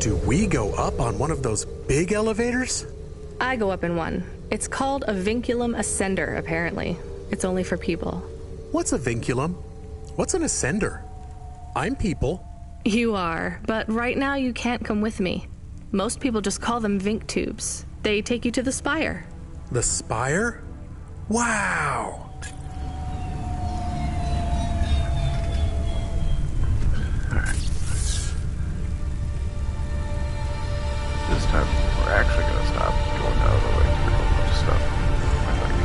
Do we go up on one of those big elevators? I go up in one. It's called a vinculum ascender, apparently. It's only for people. What's a vinculum? What's an ascender? I'm people. You are, but right now you can't come with me. Most people just call them Vink tubes. They take you to the spire. The spire? Wow! This time we're actually going to stop going out of the way to pick up a bunch of stuff. I think.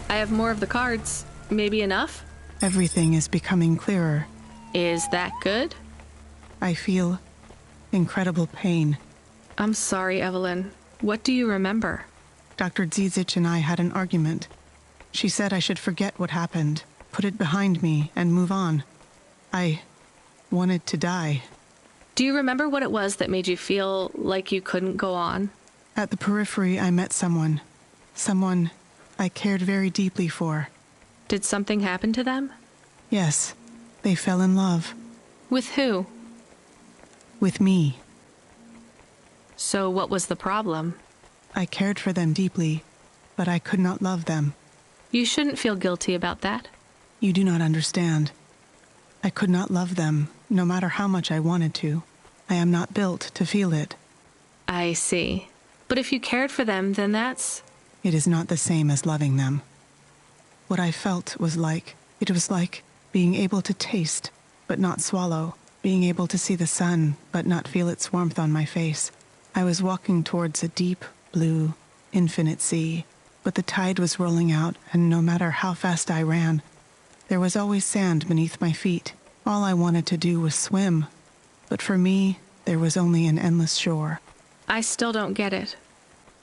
I have more of the cards. Maybe enough? Everything is becoming clearer. Is that good? I feel incredible pain. I'm sorry, Evelyn. What do you remember? Dr. Zizic and I had an argument. She said I should forget what happened, put it behind me, and move on. I wanted to die. Do you remember what it was that made you feel like you couldn't go on? At the periphery, I met someone. Someone I cared very deeply for. Did something happen to them? Yes, they fell in love. With who? With me. So what was the problem? I cared for them deeply, but I could not love them. You shouldn't feel guilty about that. You do not understand. I could not love them, no matter how much I wanted to. I am not built to feel it. I see. But if you cared for them, then that's... It is not the same as loving them. What I felt was like being able to taste, but not swallow, being able to see the sun, but not feel its warmth on my face. I was walking towards a deep, blue, infinite sea, but the tide was rolling out, and no matter how fast I ran, there was always sand beneath my feet. All I wanted to do was swim, but for me, there was only an endless shore. I still don't get it.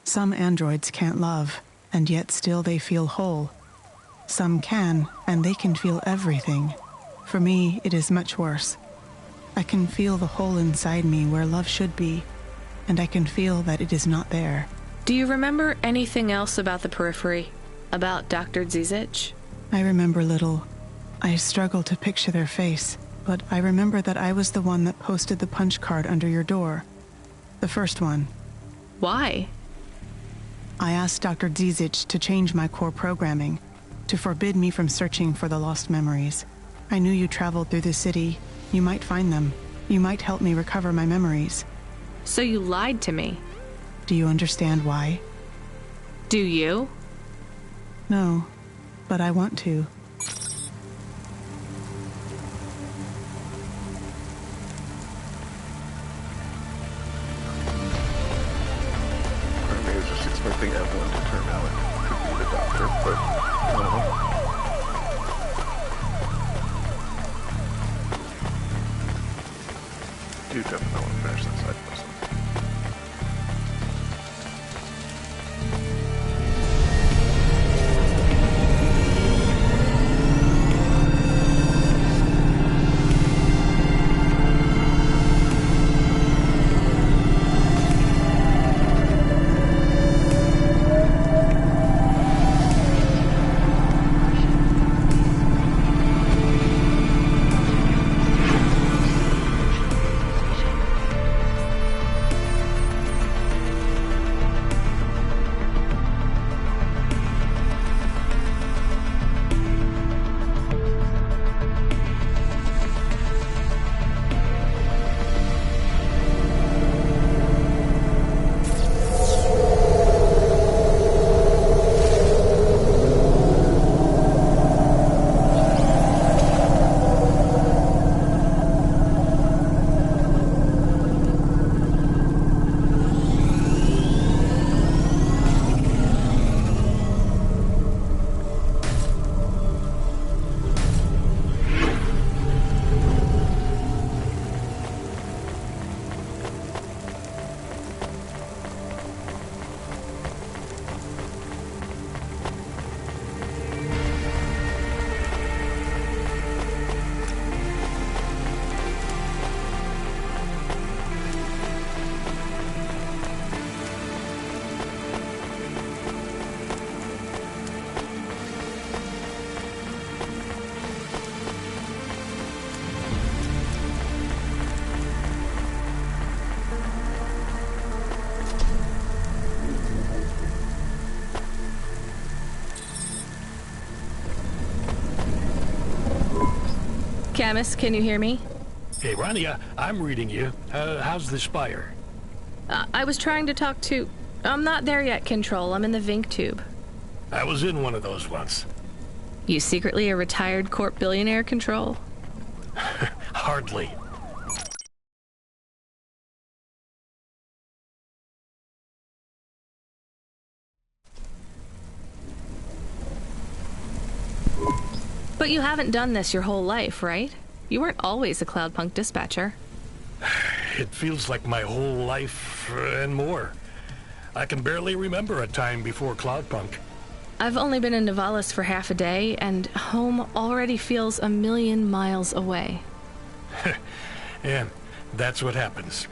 Some androids can't love, and yet still they feel whole. Some can, and they can feel everything. For me, it is much worse. I can feel the hole inside me where love should be, and I can feel that it is not there. Do you remember anything else about the periphery? About Dr. Zizic? I remember little. I struggle to picture their face, but I remember that I was the one that posted the punch card under your door. The first one. Why? I asked Dr. Zizic to change my core programming, to forbid me from searching for the lost memories. I knew you traveled through the city. You might find them. You might help me recover my memories. So you lied to me. Do you understand why? Do you? No, but I want to. do definitely want to finish that side quest. Camus, can you hear me? Hey, Rania, I'm reading you. How's the spire? I was trying to talk to... I'm not there yet, Control. I'm in the Vink tube. I was in one of those once. You secretly a retired corp billionaire, Control? Hardly. But you haven't done this your whole life, right? You weren't always a Cloudpunk dispatcher. It feels like my whole life and more. I can barely remember a time before Cloudpunk. I've only been in Nivalis for half a day, and home already feels a million miles away. Yeah, that's what happens.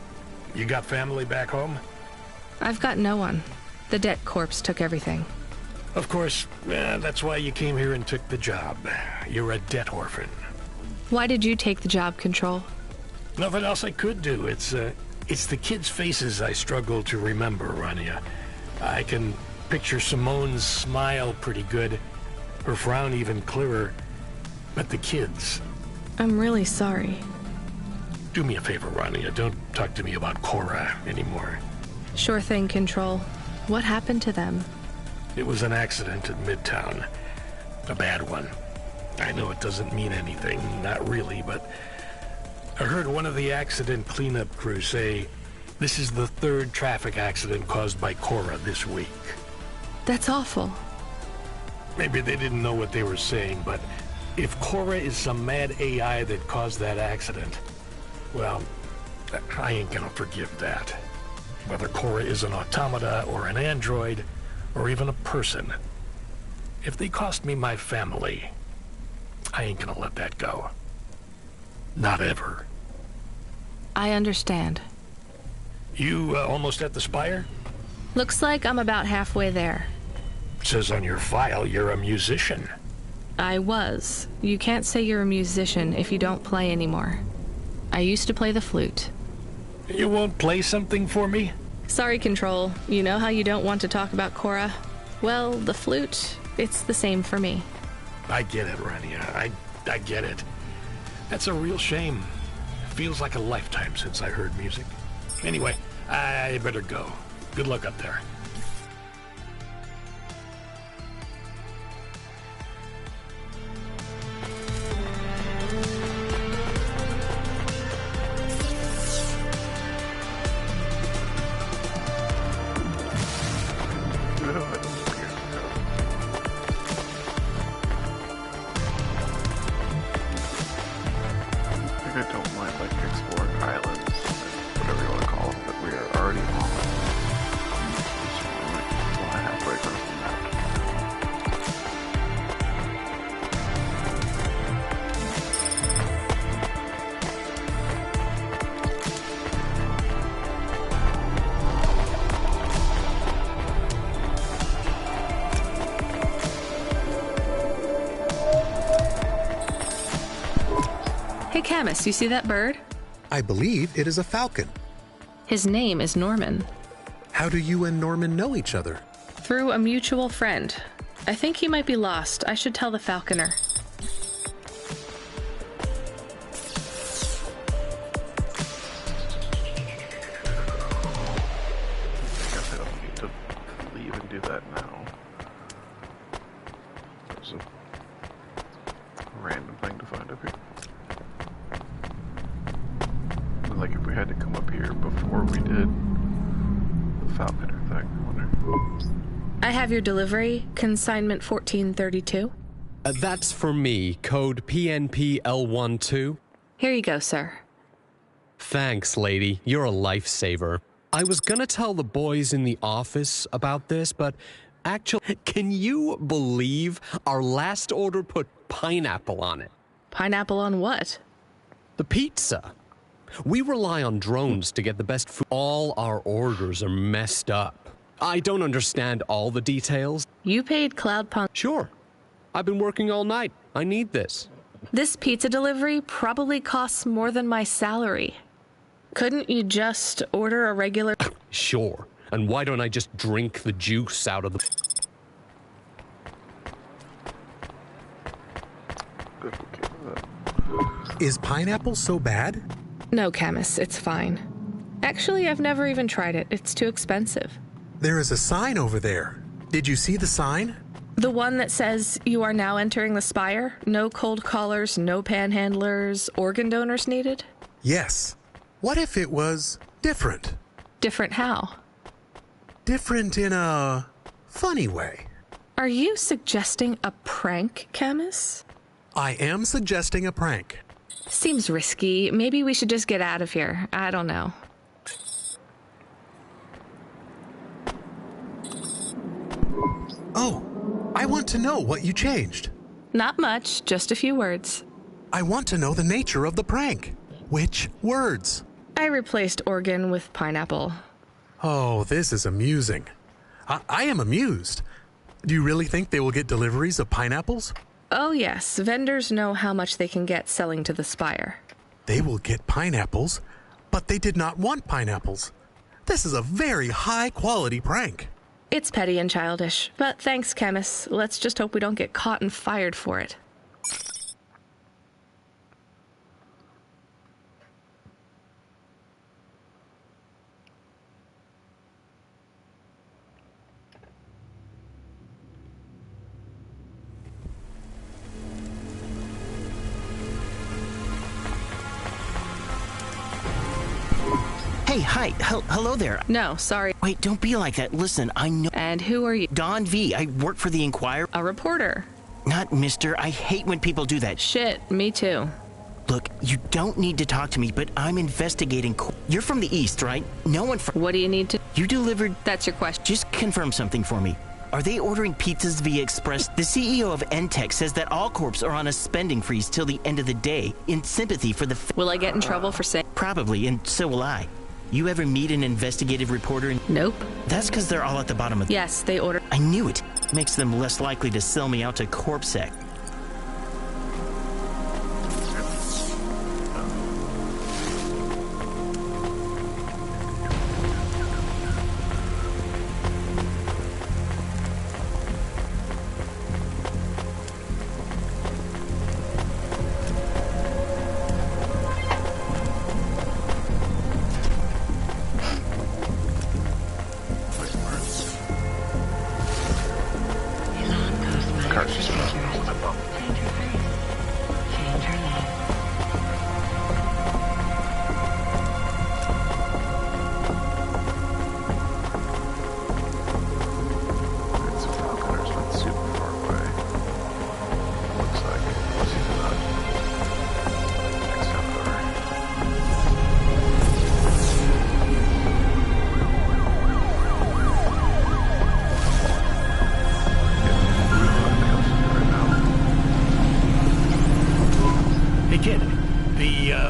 You got family back home? I've got no one. The debt corpse took everything. Of course, that's why you came here and took the job. You're a debt orphan. Why did you take the job, Control? Nothing else I could do. It's the kids' faces I struggle to remember, Rania. I can picture Simone's smile pretty good, her frown even clearer, but the kids... I'm really sorry. Do me a favor, Rania. Don't talk to me about Cora anymore. Sure thing, Control. What happened to them? It was an accident in Midtown. A bad one. I know it doesn't mean anything, not really, but I heard one of the accident cleanup crew say this is the third traffic accident caused by Cora this week. That's awful. Maybe they didn't know what they were saying, but if Cora is some mad AI that caused that accident, well, I ain't gonna forgive that. Whether Cora is an automata or an android, or even a person, if they cost me my family, I ain't gonna let that go. Not ever. I understand. You almost at the spire? Looks like I'm about halfway there. It says on your file you're a musician. I was. You can't say you're a musician if you don't play anymore. I used to play the flute. You won't play something for me? Sorry, Control. You know how you don't want to talk about Cora? Well, the flute, it's the same for me. I get it, Rania. I get it. That's a real shame. Feels like a lifetime since I heard music. Anyway, I better go. Good luck up there. I don't mind like exploring islands. whatever you want to call them, but we are already on. So we're like halfway across the map. Hey, Camus, you see that bird? I believe it is a falcon. His name is Norman. How do you and Norman know each other? Through a mutual friend. I think he might be lost. I should tell the falconer. I guess I don't need to leave and do that now. There's a random thing to find up here. Like if we had to come up here before we did the falconer thing, I wonder. I have your delivery, consignment 1432. That's for me, code PNPL12. Here you go, sir. Thanks, lady. You're a lifesaver. I was gonna tell the boys in the office about this, but actually, can you believe our last order put pineapple on it? Pineapple on what? The pizza. We rely on drones to get the best food. All our orders are messed up. I don't understand all the details. You paid Cloudpunk. Sure. I've been working all night. I need this. This pizza delivery probably costs more than my salary. Couldn't you just order a regular... Sure. And why don't I just drink the juice out of the... Okay with that. Is pineapple so bad? No, Camus, it's fine. Actually, I've never even tried it. It's too expensive. There is a sign over there. Did you see the sign? The one that says you are now entering the spire? No cold callers, no panhandlers, organ donors needed? Yes. What if it was different? Different how? Different in a funny way. Are you suggesting a prank, Camus? I am suggesting a prank. Seems risky. Maybe we should just get out of here. I don't know. Oh, I want to know what you changed. Not much, just a few words. I want to know the nature of the prank. Which words? I replaced organ with pineapple. Oh, this is amusing. I am amused. Do you really think they will get deliveries of pineapples? Oh yes, vendors know how much they can get selling to the spire. They will get pineapples, but they did not want pineapples. This is a very high-quality prank. It's petty and childish, but thanks, Camus. Let's just hope we don't get caught and fired for it. Hey, hi, hello there. No, sorry. Wait, don't be like that. Listen, I know... And who are you? Don V. I work for the Inquirer. A reporter. Not Mister. I hate when people do that. Shit, me too. Look, you don't need to talk to me, but I'm investigating... You're from the East, right? No one from... What do you need to... You delivered... That's your question. Just confirm something for me. Are they ordering pizzas via express? The CEO of Entech says that all corps are on a spending freeze till the end of the day in sympathy for the... Will I get in trouble for saying... Probably, and so will I. You ever meet an investigative reporter? Nope. That's because they're all at the bottom of... Yes, they order... I knew it. Makes them less likely to sell me out to CorpSec.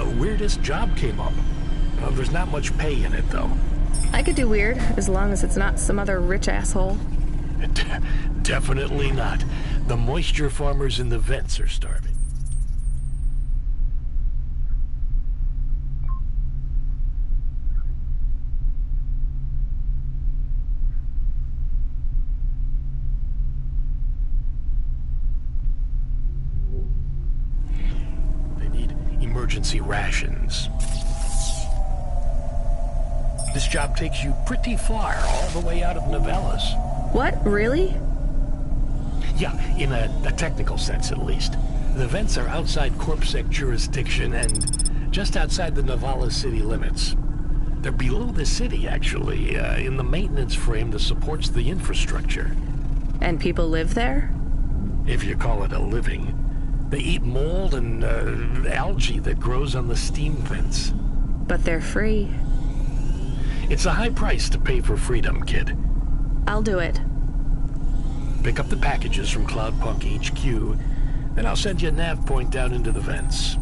weirdest job came up. There's not much pay in it, though. I could do weird, as long as it's not some other rich asshole. Definitely not. The moisture farmers in the vents are starving. They need emergency rations. This job takes you pretty far, all the way out of Novellas. What? Really? Yeah, in a technical sense at least. The vents are outside CorpSec jurisdiction and just outside the Novellas city limits. They're below the city, actually, in the maintenance frame that supports the infrastructure. And people live there? If you call it a living. They eat mold and algae that grows on the steam vents. But they're free. It's a high price to pay for freedom, kid. I'll do it. Pick up the packages from Cloudpunk HQ, and I'll send you a nav point down into the vents.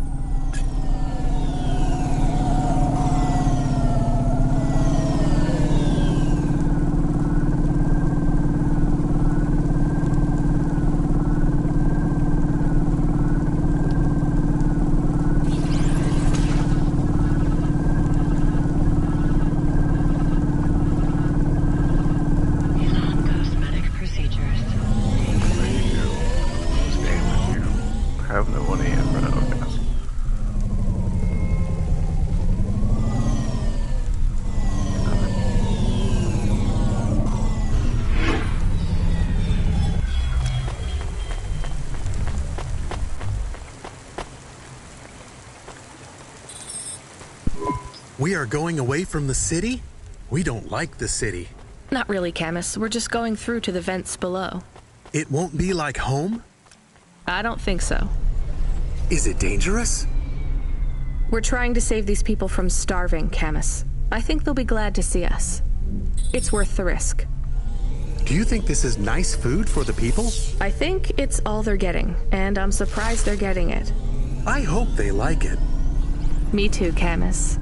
We are going away from the city? We don't like the city. Not really, Camus. We're just going through to the vents below. It won't be like home? I don't think so. Is it dangerous? We're trying to save these people from starving, Camus. I think they'll be glad to see us. It's worth the risk. Do you think this is nice food for the people? I think it's all they're getting, and I'm surprised they're getting it. I hope they like it. Me too, Camus.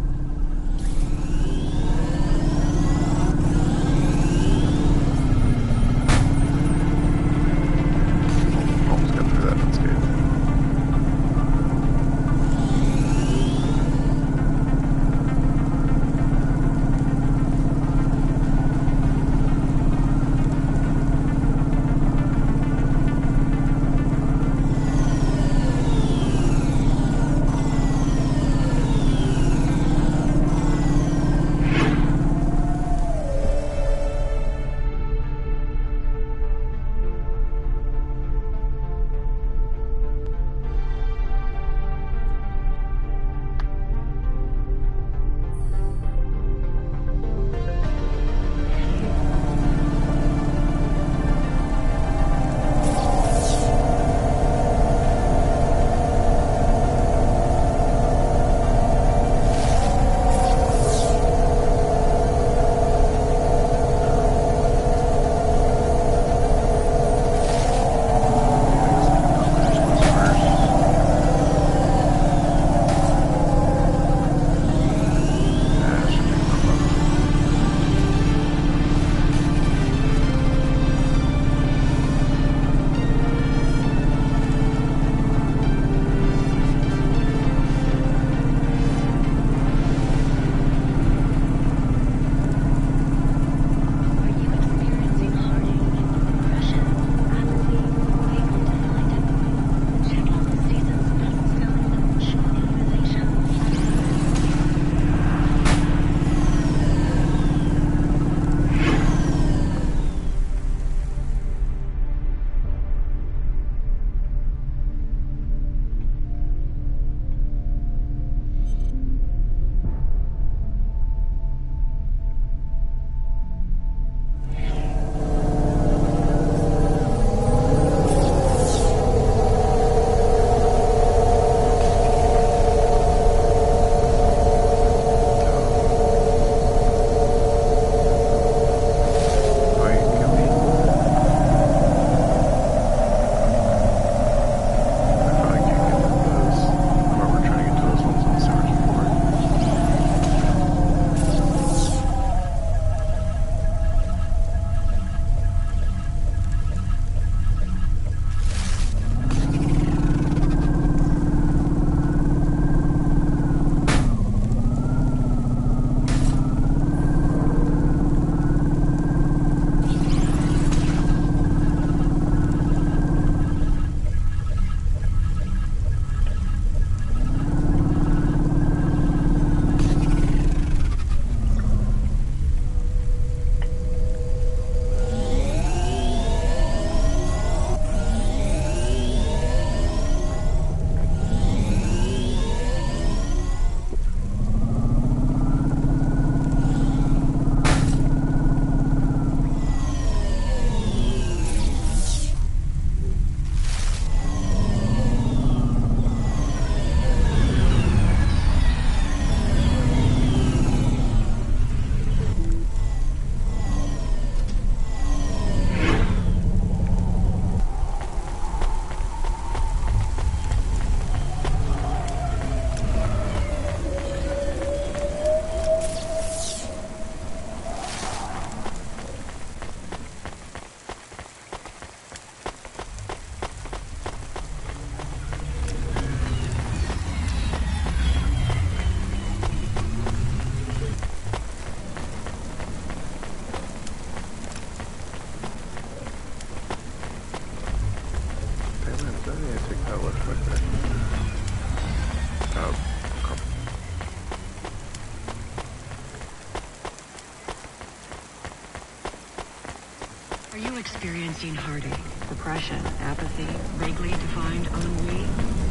experiencing heartache, depression, apathy, vaguely defined ennui?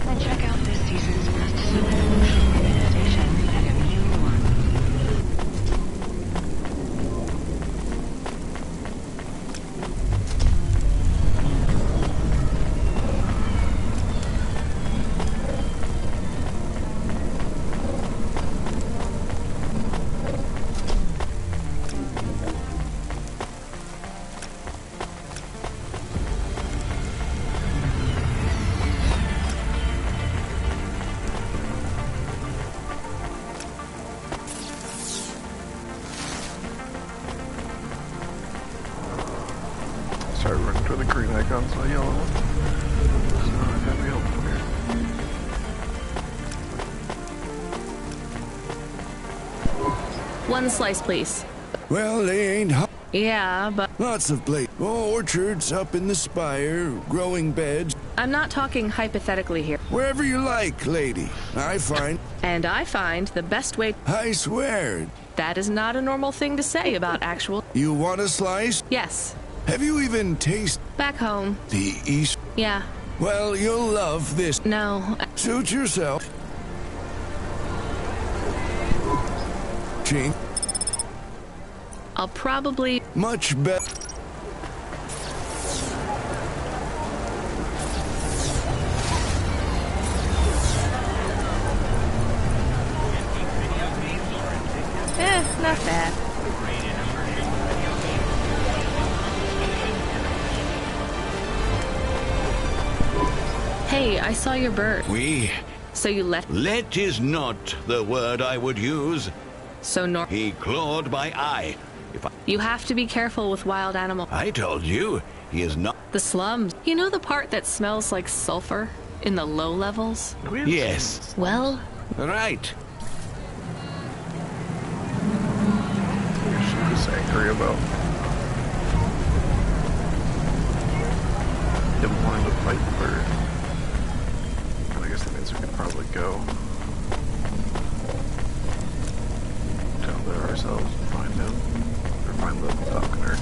Then check out this season's best-selling limited edition Immune One. Sorry, running to the green icons, not yellow one. So I gotta be helpful here. One slice, please. Well, they ain't hot. Yeah, but Lots of places. Orchards up in the spire, growing beds. I'm not talking hypothetically here. Wherever you like, lady. I find. And I find the best way... I swear. That is not a normal thing to say about actual... You want a slice? Yes. Have you even tasted Back home. the east? Yeah. Well, you'll love this. No. Suit yourself. Gene, I'll probably... much better. Not bad. Hey, I saw your bird. We... So you let... Let is not the word I would use. So nor... He clawed my eye. If You have to be careful with wild animals. I told you, he is not... The slums. You know the part that smells like sulfur? In the low levels? Yes. Well... Right. She was angry about him wanting to fight for. And I guess that means we can probably go down there ourselves and find him, or find the falconer.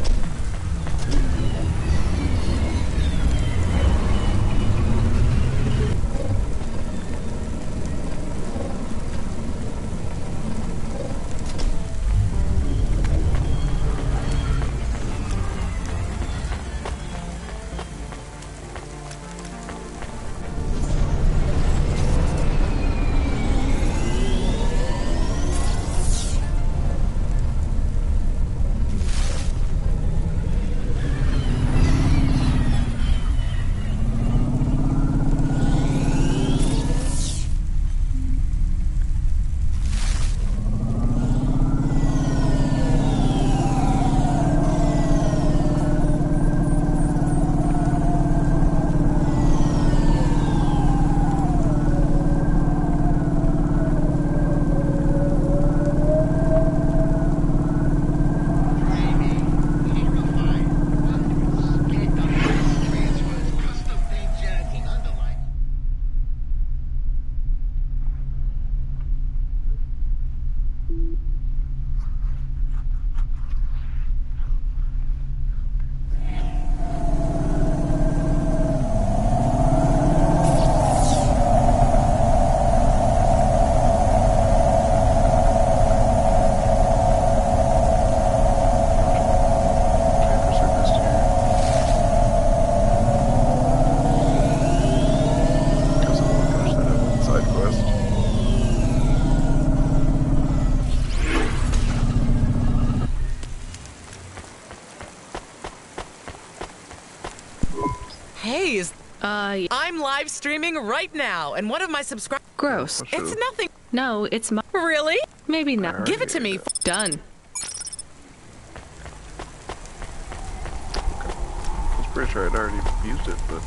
I'm live streaming right now, and one of my subscribers... Gross. It's nothing. No, it's my... Really? Maybe not. Give it to me. Done. I was pretty sure I'd already used it, but...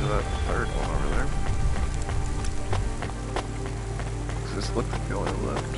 to that third one over there. This looks like the only left.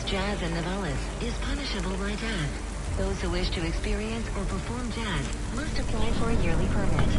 Jazz and novellas is punishable by death. Those who wish to experience or perform jazz must apply for a yearly permit.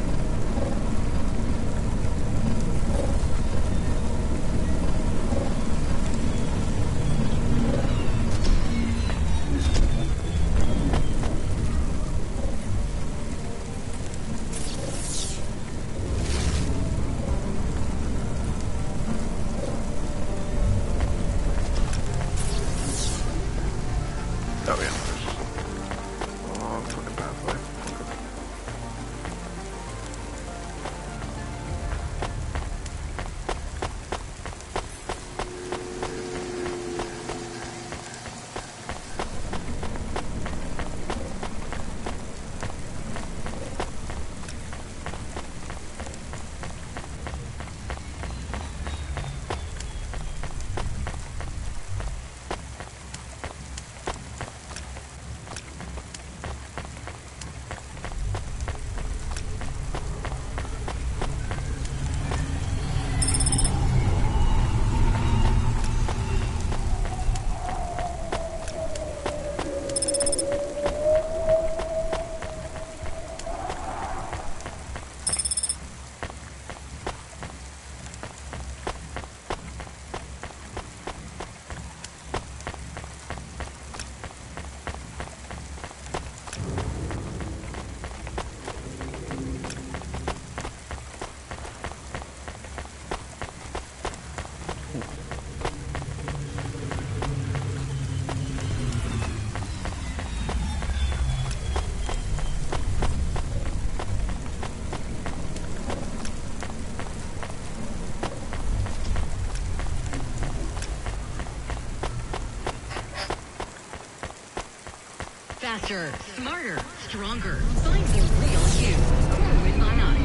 Faster, smarter, stronger. Find the real you. Grow in my eyes.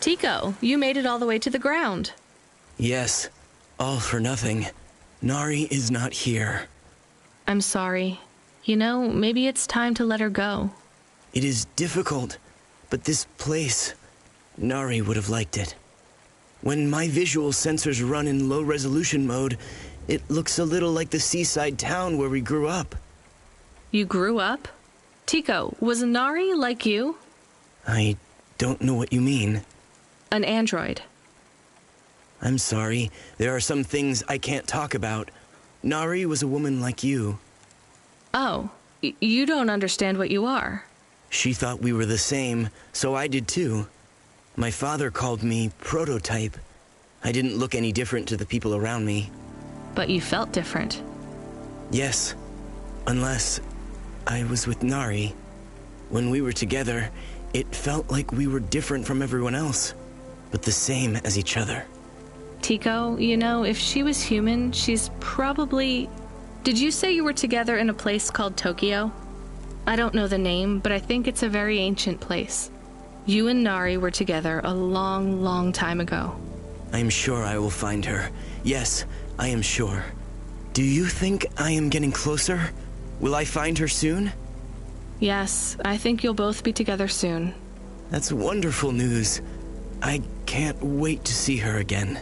Tico, you made it all the way to the ground. Yes, all for nothing. Nari is not here. I'm sorry. You know, maybe it's time to let her go. It is difficult, but this place, Nari would have liked it. When my visual sensors run in low-resolution mode, it looks a little like the seaside town where we grew up. You grew up? Tico, was Nari like you? I don't know what you mean. An android. I'm sorry. There are some things I can't talk about. Nari was a woman like you. Oh, you don't understand what you are. She thought we were the same, so I did too. My father called me prototype. I didn't look any different to the people around me. But you felt different. Yes, unless I was with Nari. When we were together, it felt like we were different from everyone else, but the same as each other. Tico, you know, if she was human, she's probably... Did you say you were together in a place called Tokyo? I don't know the name, but I think it's a very ancient place. You and Nari were together a long, long time ago. I'm sure I will find her. Yes, I am sure. Do you think I am getting closer? Will I find her soon? Yes, I think you'll both be together soon. That's wonderful news. I can't wait to see her again.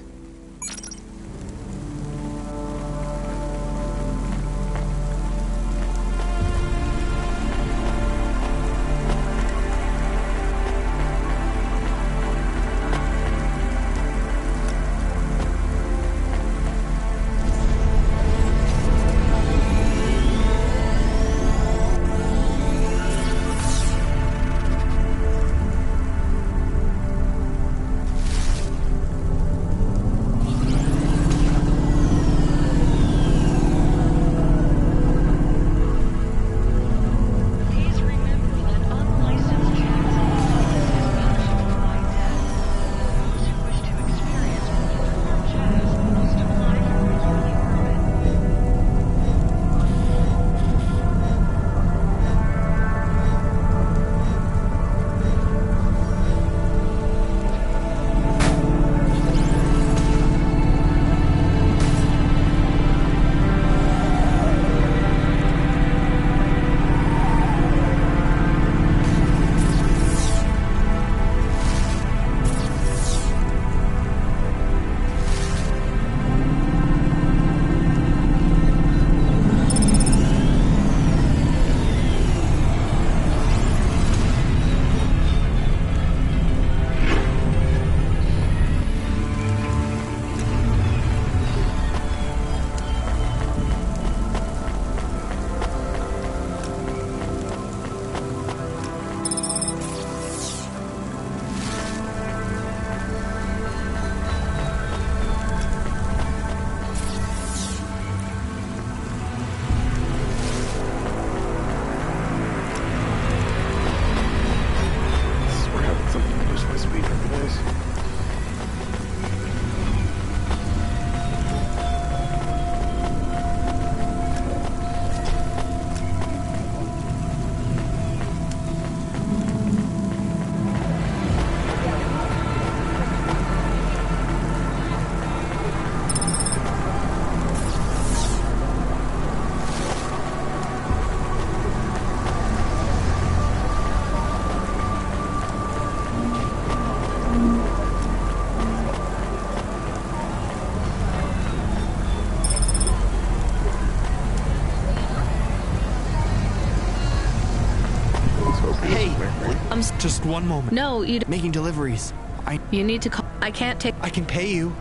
Just one moment. No, you Making deliveries. You need to call. I can't take... I can pay you.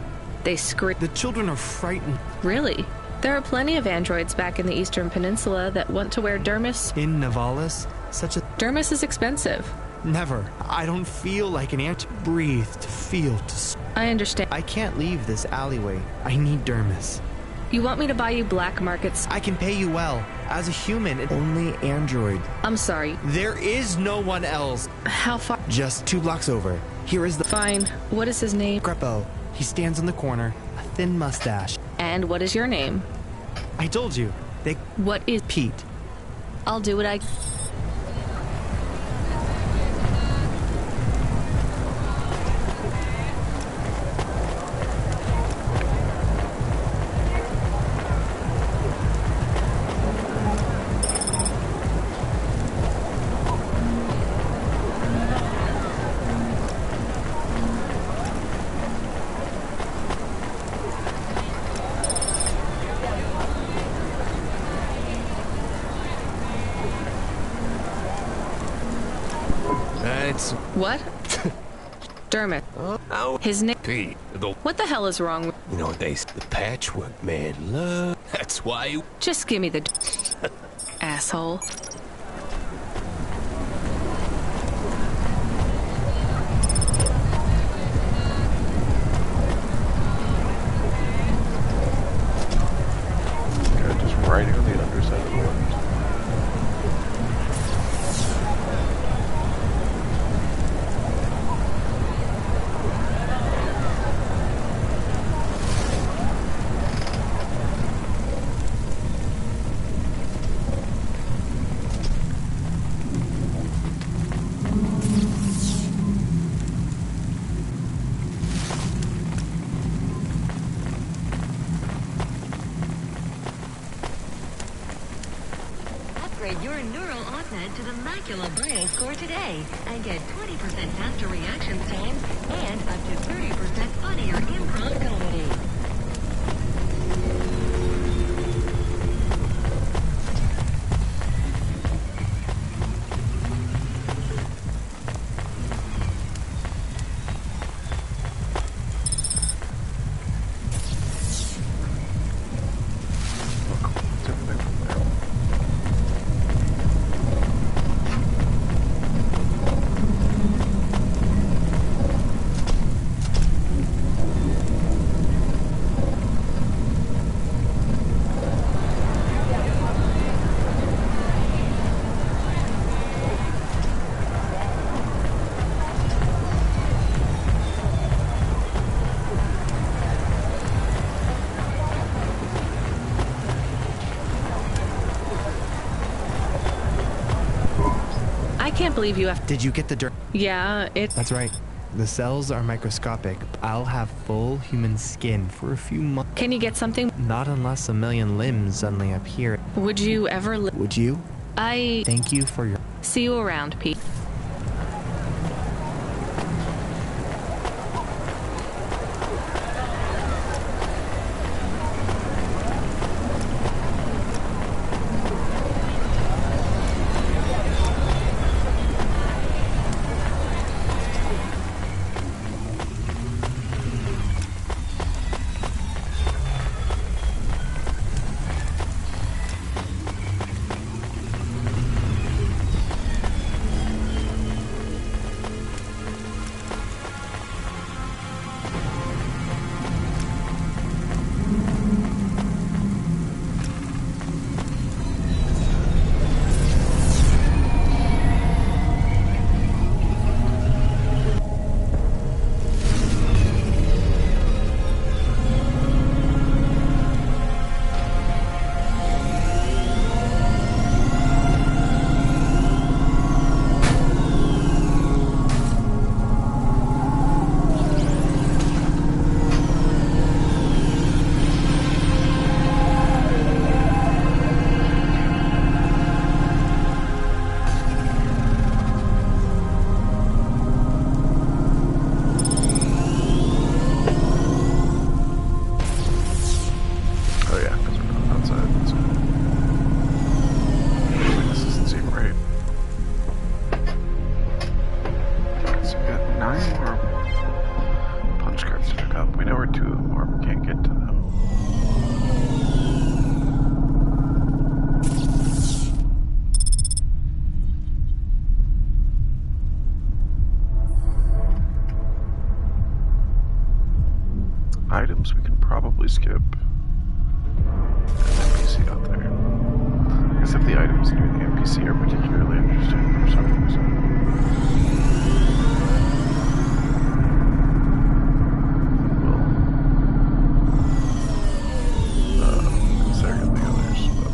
They scream. The children are frightened. Really? There are plenty of androids back in the Eastern Peninsula that want to wear dermis. In Navalis? Such a... Dermis is expensive. Never. I don't feel like an air to breathe, to feel, to... I understand. I can't leave this alleyway. I need dermis. You want me to buy you black markets? I can pay you well. As a human, only android. I'm sorry. There is no one else. How far? Just 2 blocks over. Here is the... Fine. What is his name? Greppo. He stands on the corner, a thin mustache. And what is your name? I told you. What is... Pete. I'll do what I... It's... What? Dermot. Oh, His name. Pete. What the hell is wrong with... You know what they say? The patchwork man love. That's why you... Just give me the... asshole. Okay, just riding on the underside of the lens. Upgrade your neural OSNED to the Macula Bioscore today and get 20% faster reaction times and up to 30% funnier improv comedy. I can't believe you have... Did you get the dirt? Yeah, That's right. The cells are microscopic. I'll have full human skin for a few months. Can you get something? Not unless a million limbs suddenly appear. Would you ever... Would you? Thank you for your... See you around, Pete. Items we can probably skip. There's an NPC out there. I guess if the items near the NPC are particularly interesting for some reason. We'll consider the others, but...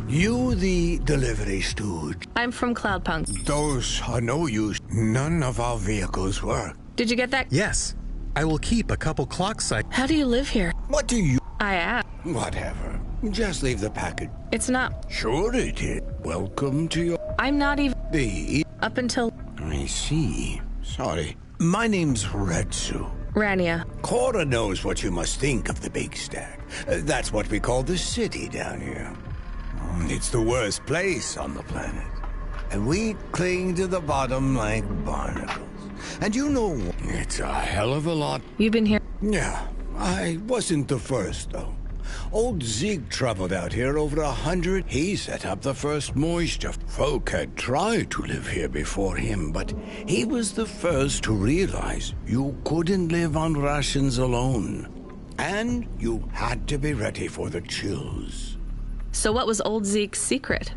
You the delivery stooge. I'm from Cloudpunk. Those are no use. None of our vehicles work. Did you get that? Yes. I will keep a couple clock sites. How do you live here? What do you... I asked. Whatever. Just leave the package. It's not. Sure it is. Welcome to your... I'm not even... The... Up until... I see. Sorry. My name's Retsu. Rania. Cora knows what you must think of the big stack. That's what we call the city down here. It's the worst place on the planet. And we cling to the bottom like barnacles. And you know, it's a hell of a lot. You've been here? Yeah, I wasn't the first, though. Old Zeke traveled out here over 100. He set up the first moisture. Folk had tried to live here before him, but he was the first to realize you couldn't live on rations alone. And you had to be ready for the chills. So what was old Zeke's secret?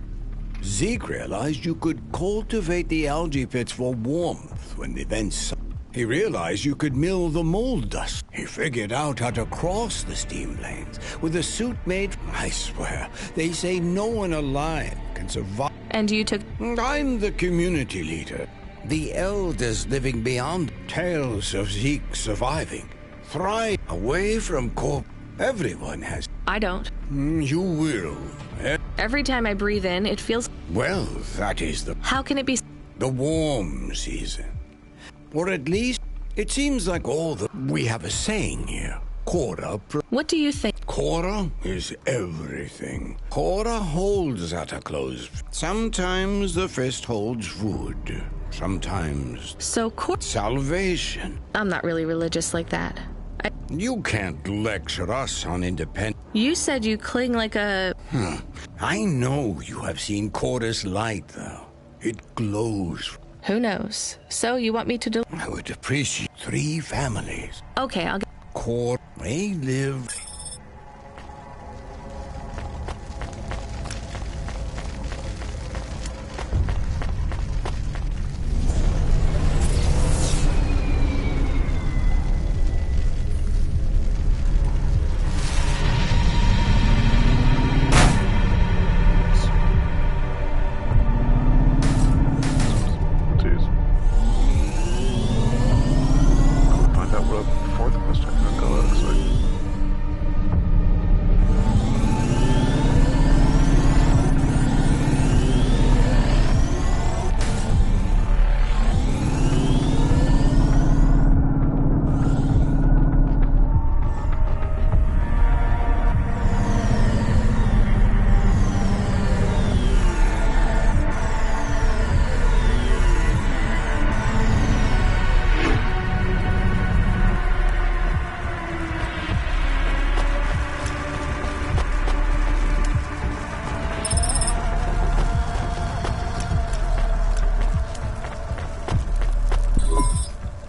Zeke realized you could cultivate the algae pits for warmth when the vents... He realized you could mill the mold dust. He figured out how to cross the steam lanes with a suit made... I swear, they say no one alive can survive. And you took... I'm the community leader. The elders living beyond. Tales of Zeke surviving. Thrive away from corp... Everyone has... I don't. You will. Every time I breathe in, it feels... Well, that is the... How can it be... The warm season. Or at least, it seems like all the... We have a saying here. Cora... What do you think? Cora is everything. Cora holds at a close. Sometimes the fist holds food. Sometimes... So Salvation. I'm not really religious like that. You can't lecture us on independence. You said you cling like a... I know you have seen Cora's light, though. It glows. Who knows? So you want me to do... I would appreciate 3 families. Okay, I'll... Cora may live...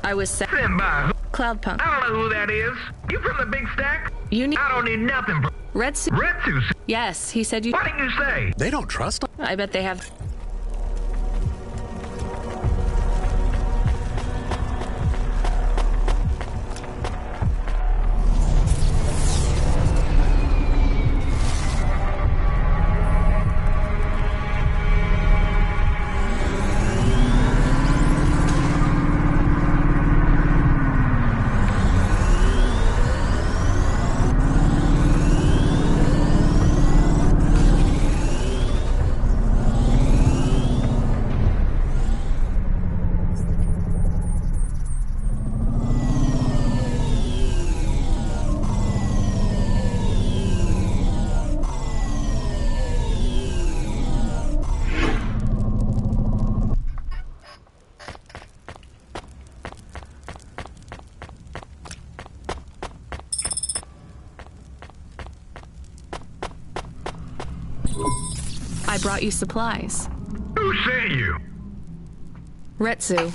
I was sent by Cloudpunk. I don't know who that is. You from the big stack? You need... I don't need nothing from... Retsu. Retsu? Yes, he said you... What did you say? They don't trust us. I bet they have... I brought you supplies. Who sent you? Retsu.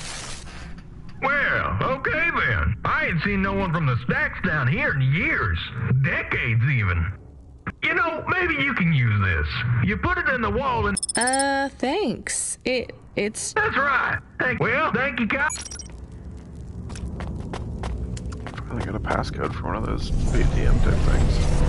Well, okay then. I ain't seen no one from the stacks down here in years. Decades even. You know, maybe you can use this. You put it in the wall and... Thanks. It's... That's right. Well, thank you, Kyle. Finally got a passcode for one of those ATM type things.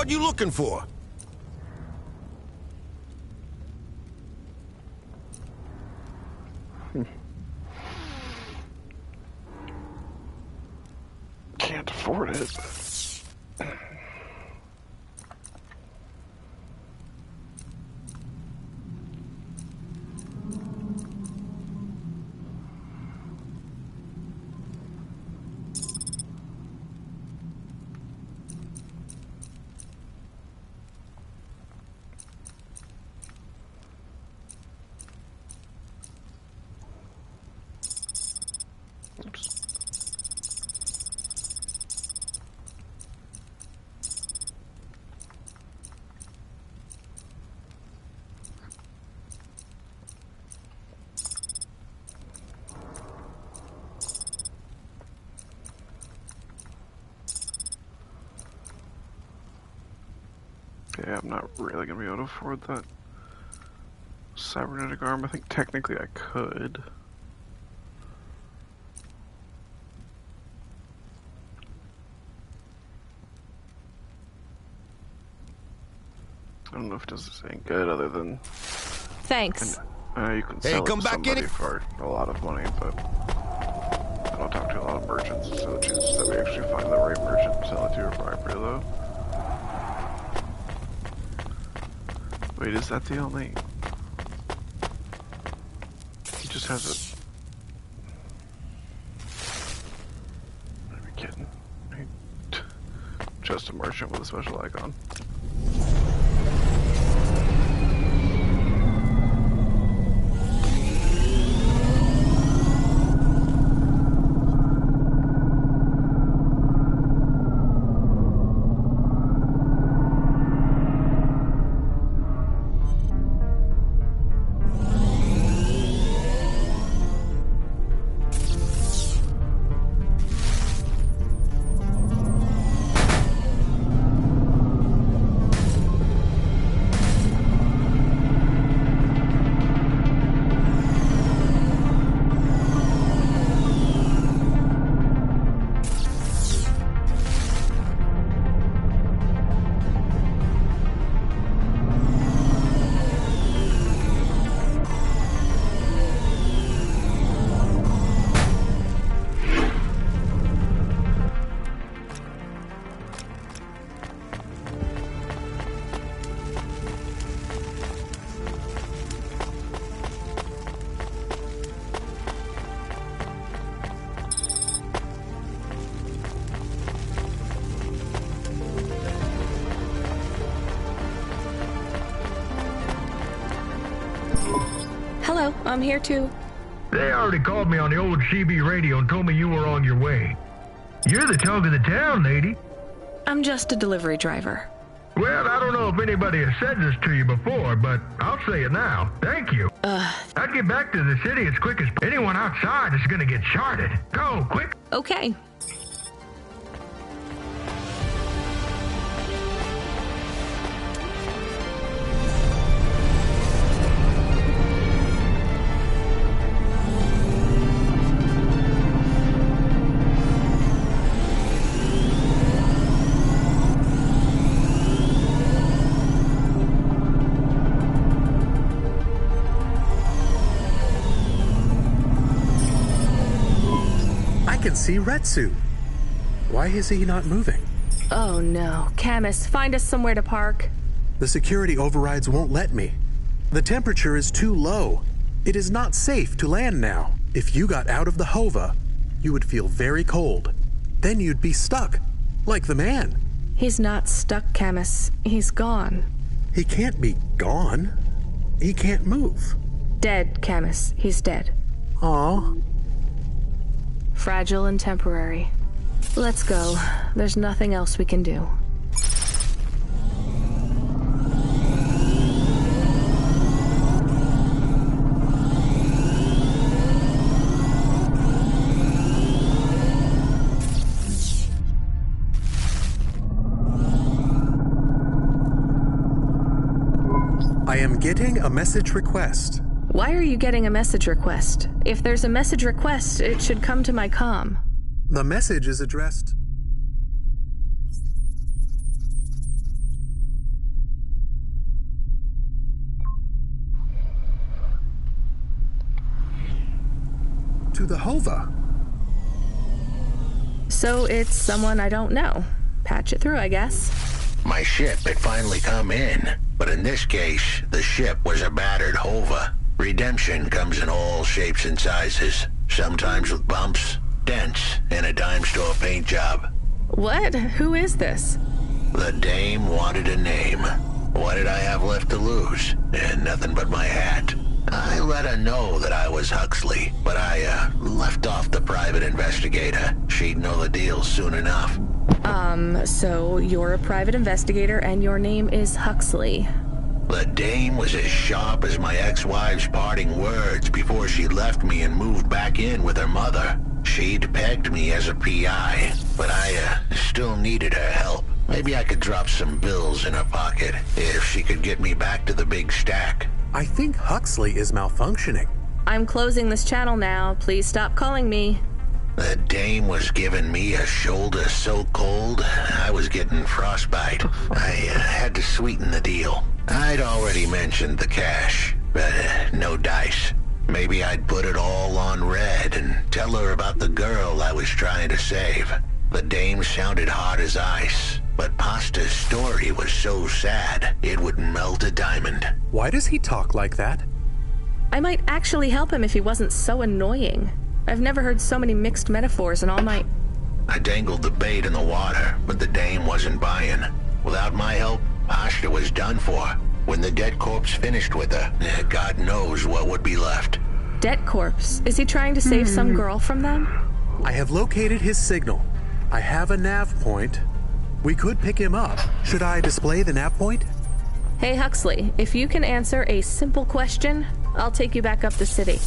What you looking for? Can't afford it. Yeah, I'm not really gonna be able to afford that cybernetic arm. I think technically I could. I don't know if it does anything good other than... Thanks. you can sell it to somebody for a lot of money, but I don't talk to a lot of merchants, so the chances that we actually find the right merchant and sell it to are probably pretty low. Wait, is that the only... He just has a... Are we kidding? Just a merchant with a special icon. Hello, I'm here too. They already called me on the old CB radio and told me you were on your way. You're the talk of the town, lady. I'm just a delivery driver. Well, I don't know if anybody has said this to you before, but I'll say it now. Thank you. I'd get back to the city as quick as anyone outside is gonna get charted. Go, quick. Okay. See Retsu. Why is he not moving? Oh no. Camus, find us somewhere to park. The security overrides won't let me. The temperature is too low. It is not safe to land now. If you got out of the Hova, you would feel very cold. Then you'd be stuck, like the man. He's not stuck, Camus. He's gone. He can't be gone. He can't move. Dead, Camus. He's dead. Aw. Fragile and temporary. Let's go. There's nothing else we can do. I am getting a message request. Why are you getting a message request? If there's a message request, it should come to my comm. The message is addressed... to the Hova. So it's someone I don't know. Patch it through, I guess. My ship had finally come in, but in this case, the ship was a battered Hova. Redemption comes in all shapes and sizes, sometimes with bumps, dents, and a dime store paint job. What? Who is this? The dame wanted a name. What did I have left to lose? And nothing but my hat. I let her know that I was Huxley, but I left off the private investigator. She'd know the deal soon enough. So you're a private investigator and your name is Huxley. The dame was as sharp as my ex-wife's parting words before she left me and moved back in with her mother. She'd pegged me as a PI, but I still needed her help. Maybe I could drop some bills in her pocket if she could get me back to the big stack. I think Huxley is malfunctioning. I'm closing this channel now. Please stop calling me. The dame was giving me a shoulder so cold, I was getting frostbite. I had to sweeten the deal. I'd already mentioned the cash, but no dice. Maybe I'd put it all on red and tell her about the girl I was trying to save. The dame sounded hard as ice, but Pasta's story was so sad, it would melt a diamond. Why does he talk like that? I might actually help him if he wasn't so annoying. I've never heard so many mixed metaphors in all my... I dangled the bait in the water, but the dame wasn't buying. Without my help, Pasta was done for. When the dead corpse finished with her, God knows what would be left. Dead corpse? Is he trying to save some girl from them? I have located his signal. I have a nav point. We could pick him up. Should I display the nav point? Hey Huxley, if you can answer a simple question, I'll take you back up the city.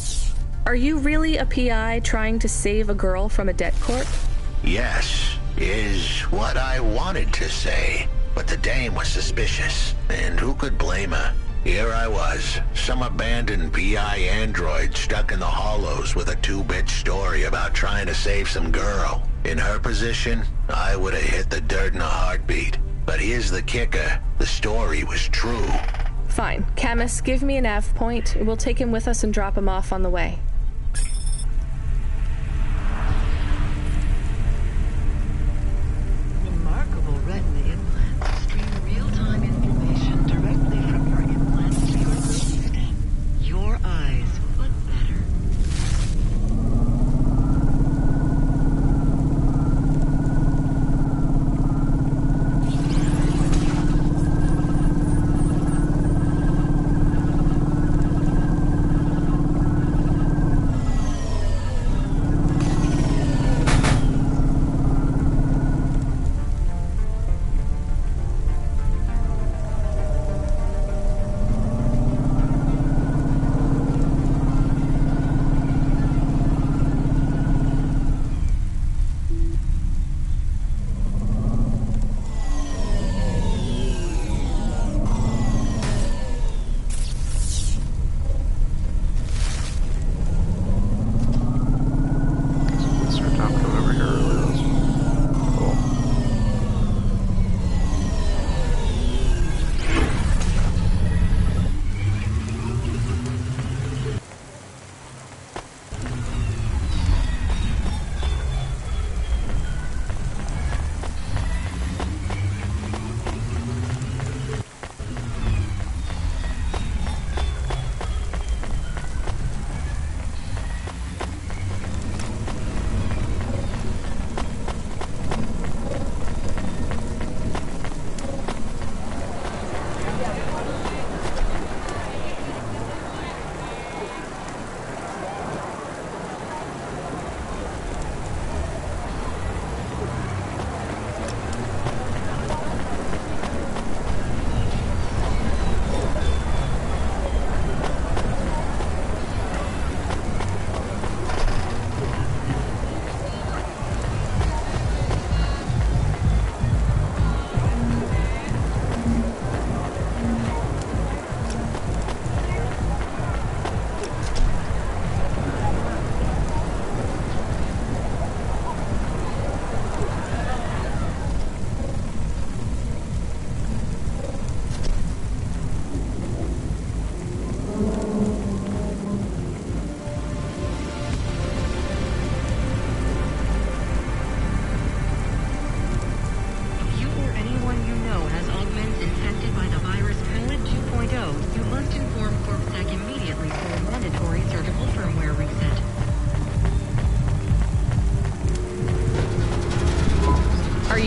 Are you really a PI trying to save a girl from a dead corpse? Yes, is what I wanted to say. But the dame was suspicious, and who could blame her? Here I was, some abandoned PI android stuck in the hollows with a 2-bit story about trying to save some girl. In her position, I would have hit the dirt in a heartbeat. But here's the kicker, the story was true. Fine. Camus, give me a nav point. We'll take him with us and drop him off on the way. Remarkable retina implants stream real-time information directly from your implant to your brain stem. Your eyes, but better.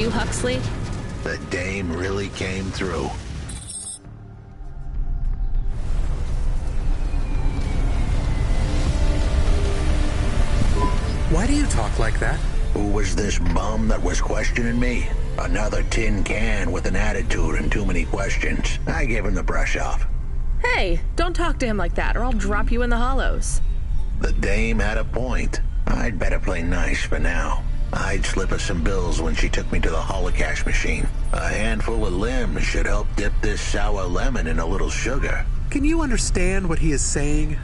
you Huxley? The dame really came through. Why do you talk like that? Who was this bum that was questioning me? Another tin can with an attitude and too many questions. I gave him the brush off. Hey, don't talk to him like that or I'll drop you in the hollows. The dame had a point. I'd better play nice for now. I'd slip her some bills when she took me to the holocaust machine. A handful of limbs should help dip this sour lemon in a little sugar. Can you understand what he is saying?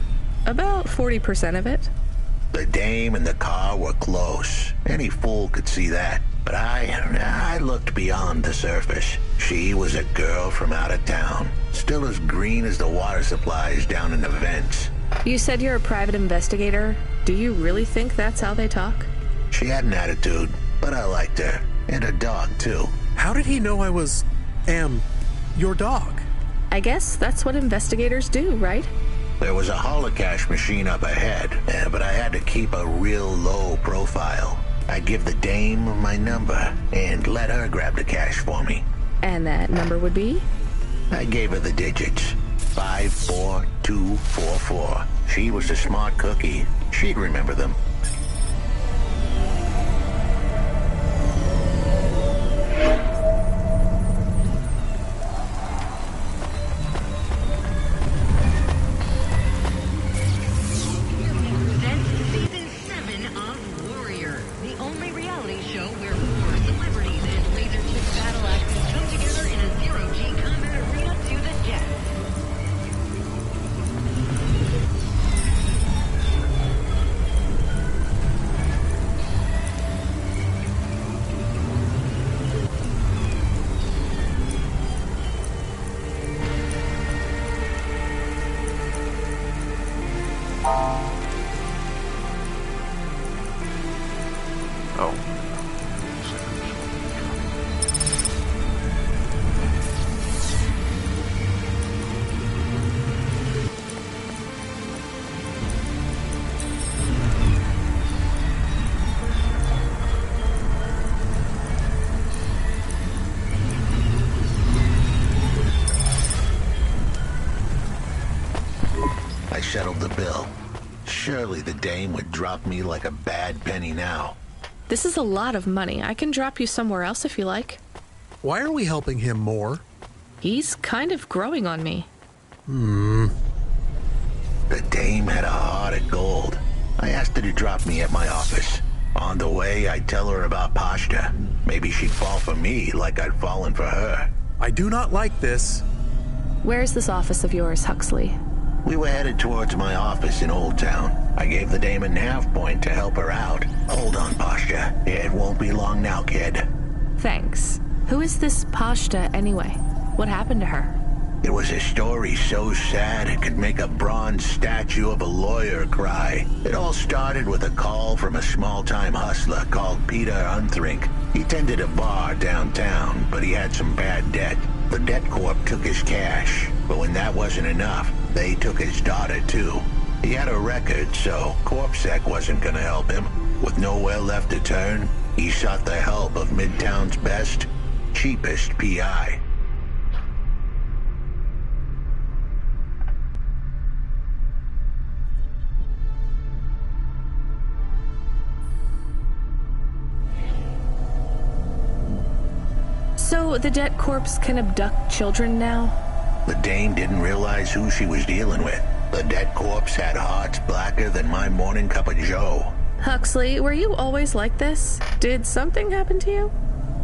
About 40% of it. The dame and the car were close. Any fool could see that. But I looked beyond the surface. She was a girl from out of town. Still as green as the water supplies down in the vents. You said you're a private investigator. Do you really think that's how they talk? She had an attitude, but I liked her. And a dog, too. How did he know I am your dog? I guess that's what investigators do, right? There was a holocaust machine up ahead, but I had to keep a real low profile. I'd give the dame my number and let her grab the cash for me. And that number would be? I gave her the digits. 54244. She was a smart cookie. She'd remember them. I settled the bill. Surely the dame would drop me like a bad penny now. This is a lot of money. I can drop you somewhere else if you like. Why are we helping him more? He's kind of growing on me. The dame had a heart of gold. I asked her to drop me at my office. On the way, I'd tell her about Pashta. Maybe she'd fall for me like I'd fallen for her. I do not like this. Where's this office of yours, Huxley? We were headed towards my office in Old Town. I gave the dame a nav point to help her out. Hold on, Pashta. It won't be long now, kid. Thanks. Who is this Pashta, anyway? What happened to her? It was a story so sad it could make a bronze statue of a lawyer cry. It all started with a call from a small-time hustler called Peter Unthrink. He tended a bar downtown, but he had some bad debt. The debt corp took his cash, but when that wasn't enough, they took his daughter, too. He had a record, so CorpSec wasn't gonna help him. With nowhere left to turn, he sought the help of Midtown's best, cheapest PI. So the debt corpse can abduct children now? The dame didn't realize who she was dealing with. The dead corpse had hearts blacker than my morning cup of joe. Huxley, were you always like this? Did something happen to you?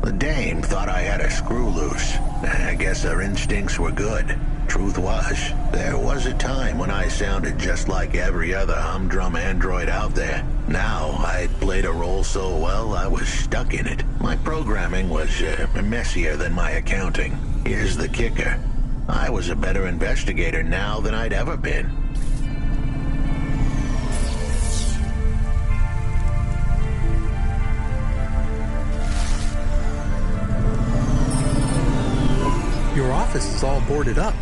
The dame thought I had a screw loose. I guess her instincts were good. Truth was, there was a time when I sounded just like every other humdrum android out there. Now, I'd played a role so well, I was stuck in it. My programming was messier than my accounting. Here's the kicker. I was a better investigator now than I'd ever been. Your office is all boarded up.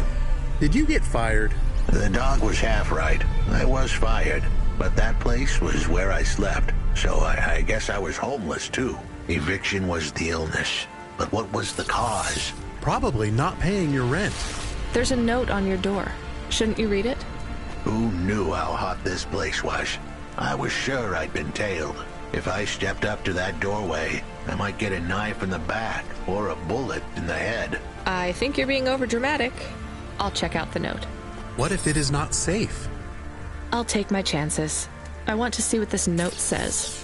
Did you get fired? The dog was half right. I was fired, but that place was where I slept, so I I guess I was homeless too. Eviction was the illness. But what was the cause? Probably not paying your rent. There's a note on your door. Shouldn't you read it? Who knew how hot this place was? I was sure I'd been tailed. If I stepped up to that doorway, I might get a knife in the back or a bullet in the head. I think you're being overdramatic. I'll check out the note. What if it is not safe? I'll take my chances. I want to see what this note says.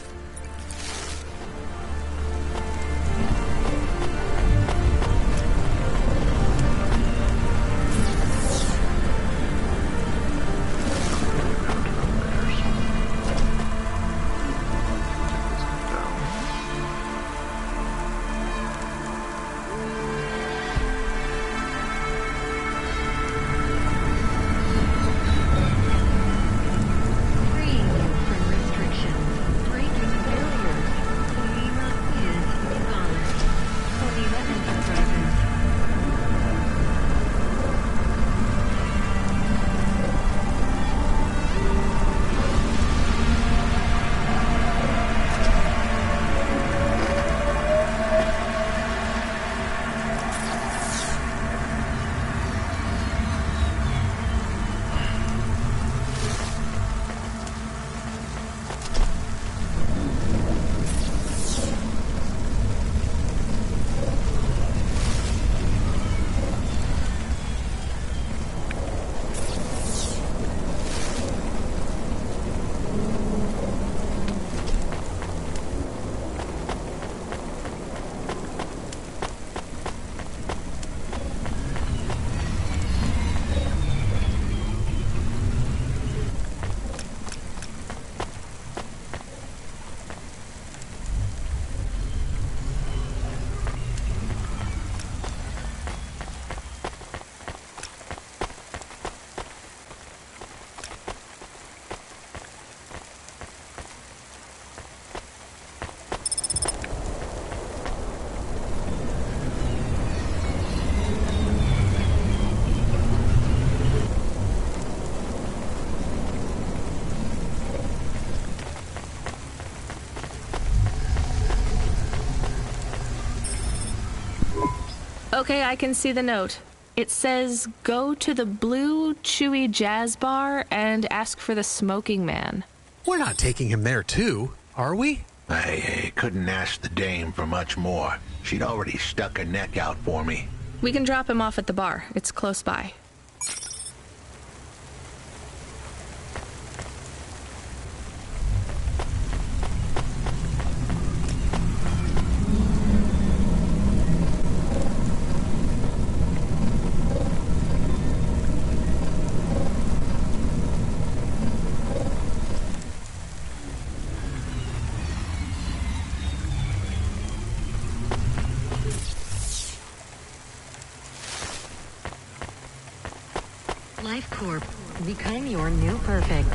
Okay, I can see the note. It says, go to the Blue Chewy Jazz Bar and ask for the smoking man. We're not taking him there too, are we? I couldn't ask the dame for much more. She'd already stuck her neck out for me. We can drop him off at the bar. It's close by. Life Corp. Become your new perfect.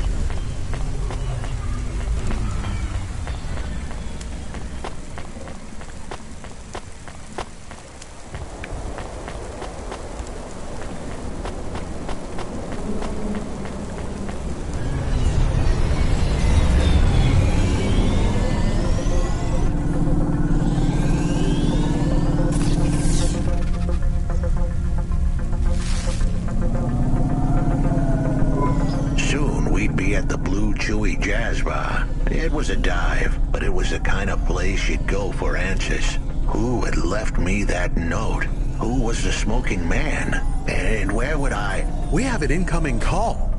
It was a dive, but it was the kind of place you'd go for answers. Who had left me that note? Who was the smoking man? And where would I... We have an incoming call.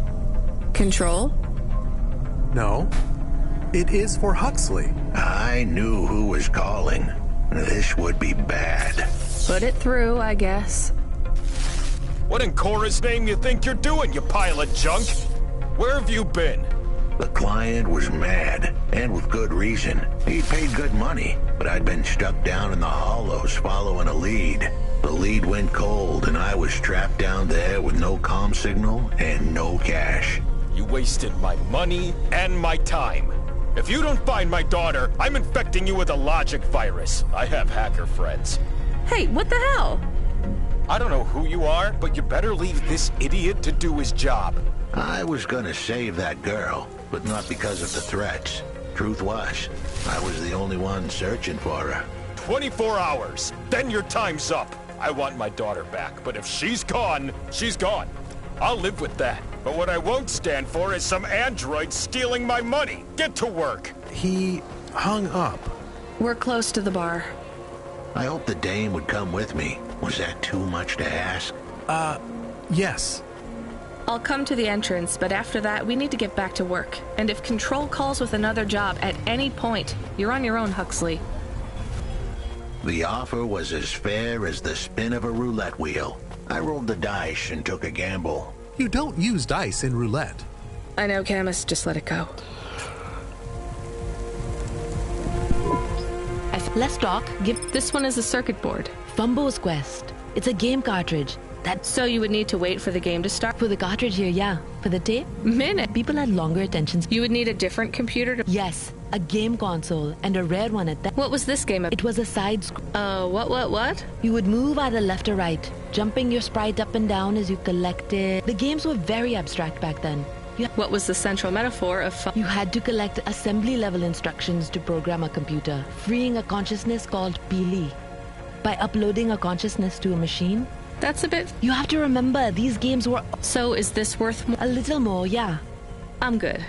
Control? No. It is for Huxley. I knew who was calling. This would be bad. Put it through, I guess. What in Cora's name you think you're doing, you pile of junk? Where have you been? The client was mad, and with good reason. He'd paid good money, but I'd been stuck down in the hollows following a lead. The lead went cold, and I was trapped down there with no comm signal and no cash. You wasted my money and my time. If you don't find my daughter, I'm infecting you with a logic virus. I have hacker friends. Hey, what the hell? I don't know who you are, but you better leave this idiot to do his job. I was gonna save that girl, but not because of the threats. Truth was, I was the only one searching for her. 24 hours. Then your time's up. I want my daughter back, but if she's gone, she's gone. I'll live with that. But what I won't stand for is some android stealing my money. Get to work. He hung up. We're close to the bar. I hope the dame would come with me. Was that too much to ask? Yes. I'll come to the entrance, but after that, we need to get back to work. And if Control calls with another job at any point, you're on your own, Huxley. The offer was as fair as the spin of a roulette wheel. I rolled the dice and took a gamble. You don't use dice in roulette. I know, Camus. Just let it go. Let's talk. This one is a circuit board. Fumbo's Quest. It's a game cartridge. So you would need to wait for the game to start? For the cartridge here, yeah. For the tape? Minute. People had longer attention. You would need a different computer to... Yes, a game console, and a rare one at that. What was this game? It was a side scroll. What? You would move either left or right, jumping your sprite up and down as you collected. The games were very abstract back then. What was the central metaphor of fun? You had to collect assembly-level instructions to program a computer, freeing a consciousness called Pili. By uploading a consciousness to a machine... That's a bit... You have to remember, these games were... So is this worth more? A little more, yeah. I'm good.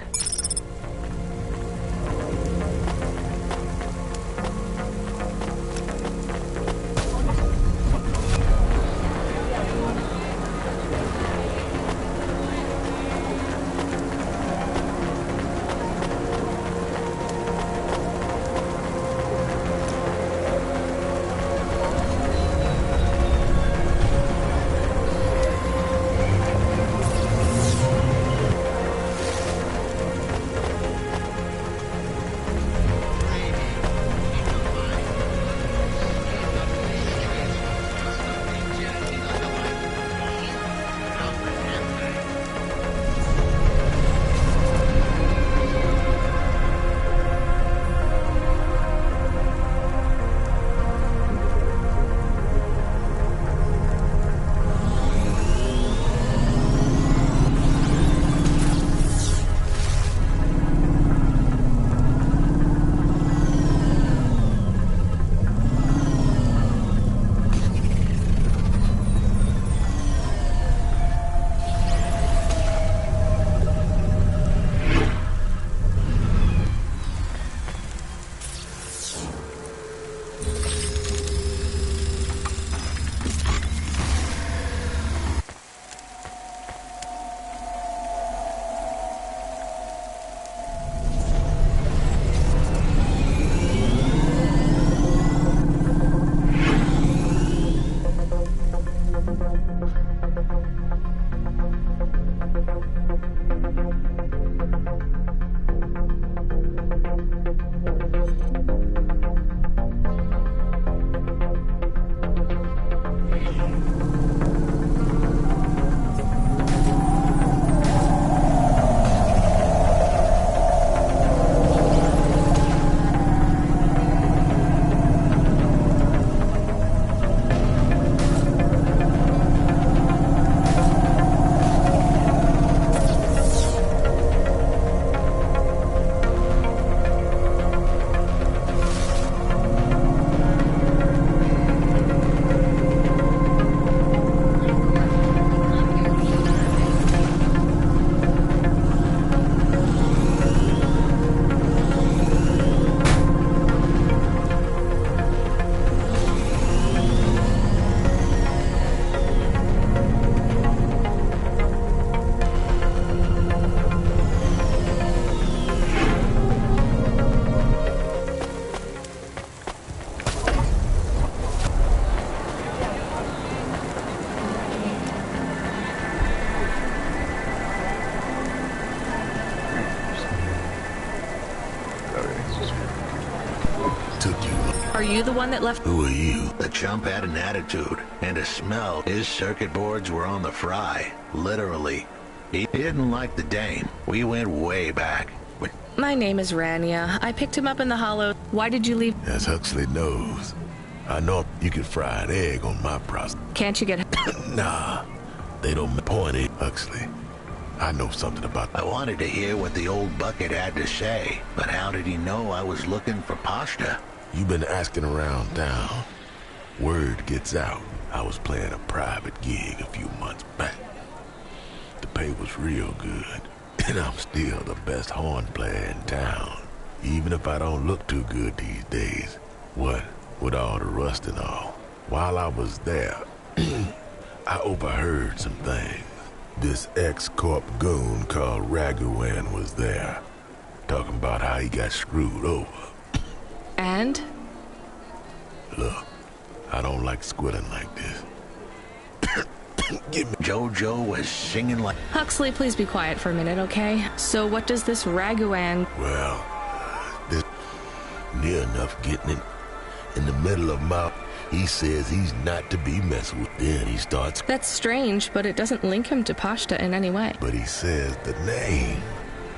Are you the one that left? Who are you? The chump had an attitude and a smell. His circuit boards were on the fry, literally. He didn't like the dame. We went way back. My name is Rania. I picked him up in the hollow. Why did you leave? As Huxley knows, I know you can fry an egg on my process. Can't you get... Nah, they don't point it, Huxley. I know something about that. I wanted to hear what the old bucket had to say, but how did he know I was looking for pasta? You've been asking around town. Word gets out. I was playing a private gig a few months back. The pay was real good, and I'm still the best horn player in town. Even if I don't look too good these days. What with all the rust and all. While I was there, I overheard some things. This ex-corp goon called Raguan was there, talking about how he got screwed over. And? Look, I don't like squilling like this. Give me. Jojo was singing like... Huxley, please be quiet for a minute, okay? So what does this Raguan... Well, this near enough getting it in the middle of my... He says he's not to be messed with. Then he starts... That's strange, but it doesn't link him to Pashta in any way. But he says the name.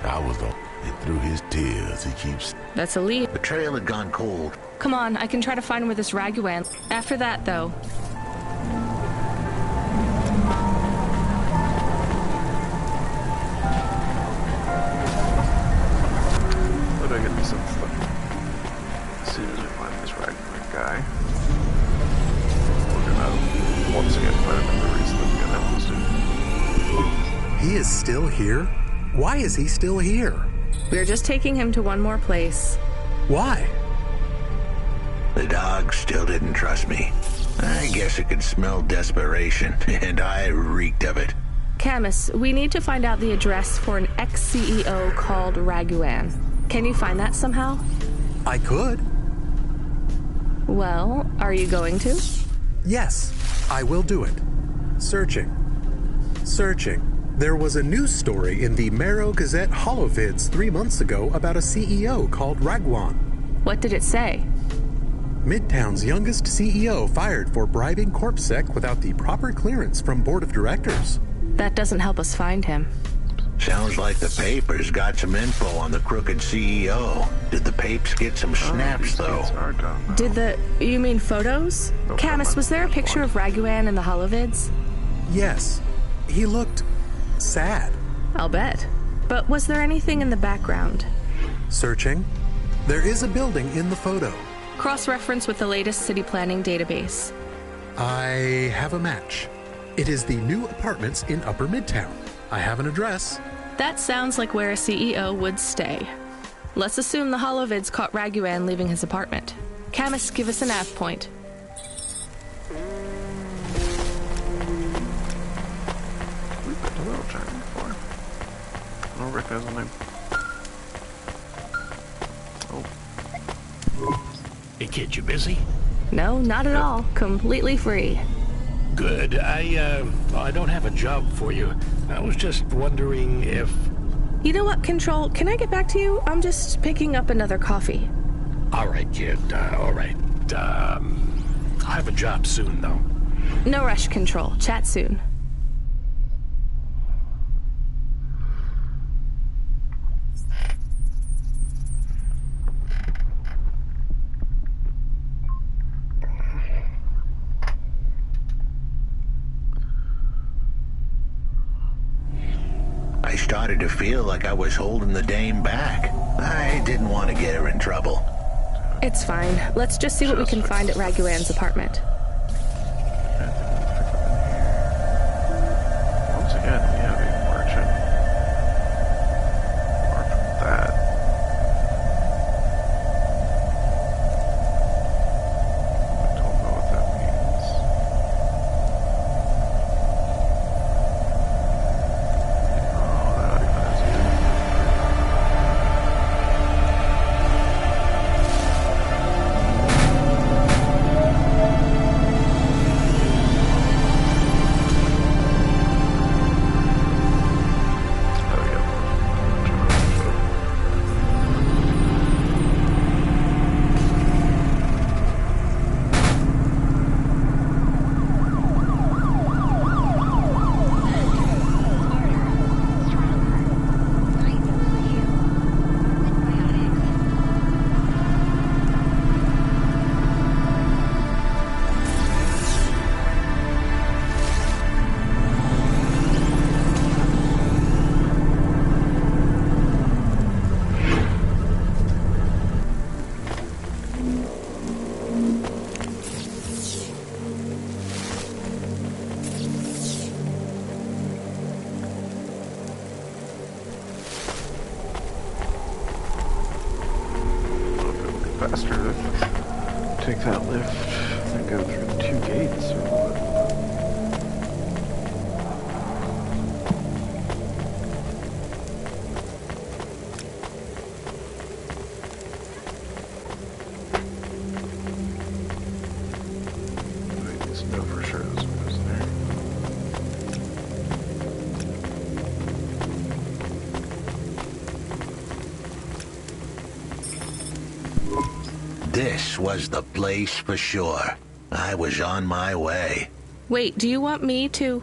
I was on... And through his tears, he keeps... That's a lead. The trail had gone cold. Come on, I can try to find where this Raguan... After that, though... Where do I get some stuff? As soon as we find this Raguan guy, we're gonna once again find another reason that we're gonna have to do. He is still here? Why is he still here? We're just taking him to one more place. Why? The dog still didn't trust me. I guess it could smell desperation, and I reeked of it. Camus, we need to find out the address for an ex-CEO called Raguan. Can you find that somehow? I could. Well, are you going to? Yes, I will do it. Searching. There was a news story in the Marrow Gazette Holovids 3 months ago about a CEO called Raguan. What did it say? Midtown's youngest CEO fired for bribing CorpSec without the proper clearance from board of directors. That doesn't help us find him. Sounds like the papers got some info on the crooked CEO. Did the papes get some snaps, though? You mean photos? Camus, was there a picture of Raguan in the Holovids? Yes. He looked... sad. I'll bet. But was there anything in the background? Searching. There is a building in the photo. Cross-reference with the latest city planning database. I have a match. It is the new apartments in Upper Midtown. I have an address. That sounds like where a CEO would stay. Let's assume the Holovids caught Raguan leaving his apartment. Camus, give us a nav point. We've been to Little China before. I don't recognize the name. Oh. Hey kid, you busy? No, not at all. Completely free. Good. I don't have a job for you. I was just wondering if... You know what, Control? Can I get back to you? I'm just picking up another coffee. All right, kid. All right. I'll have a job soon, though. No rush, Control. Chat soon. I started to feel like I was holding the dame back. I didn't want to get her in trouble. It's fine. Let's just see what we can find at Raguan's apartment. Once again, we have a merchant. Apart from that. I don't know what that means. Oh, that even has a different... faster to take that lift and go through the 2 gates or what? This was the place for sure. I was on my way. Wait, do you want me to?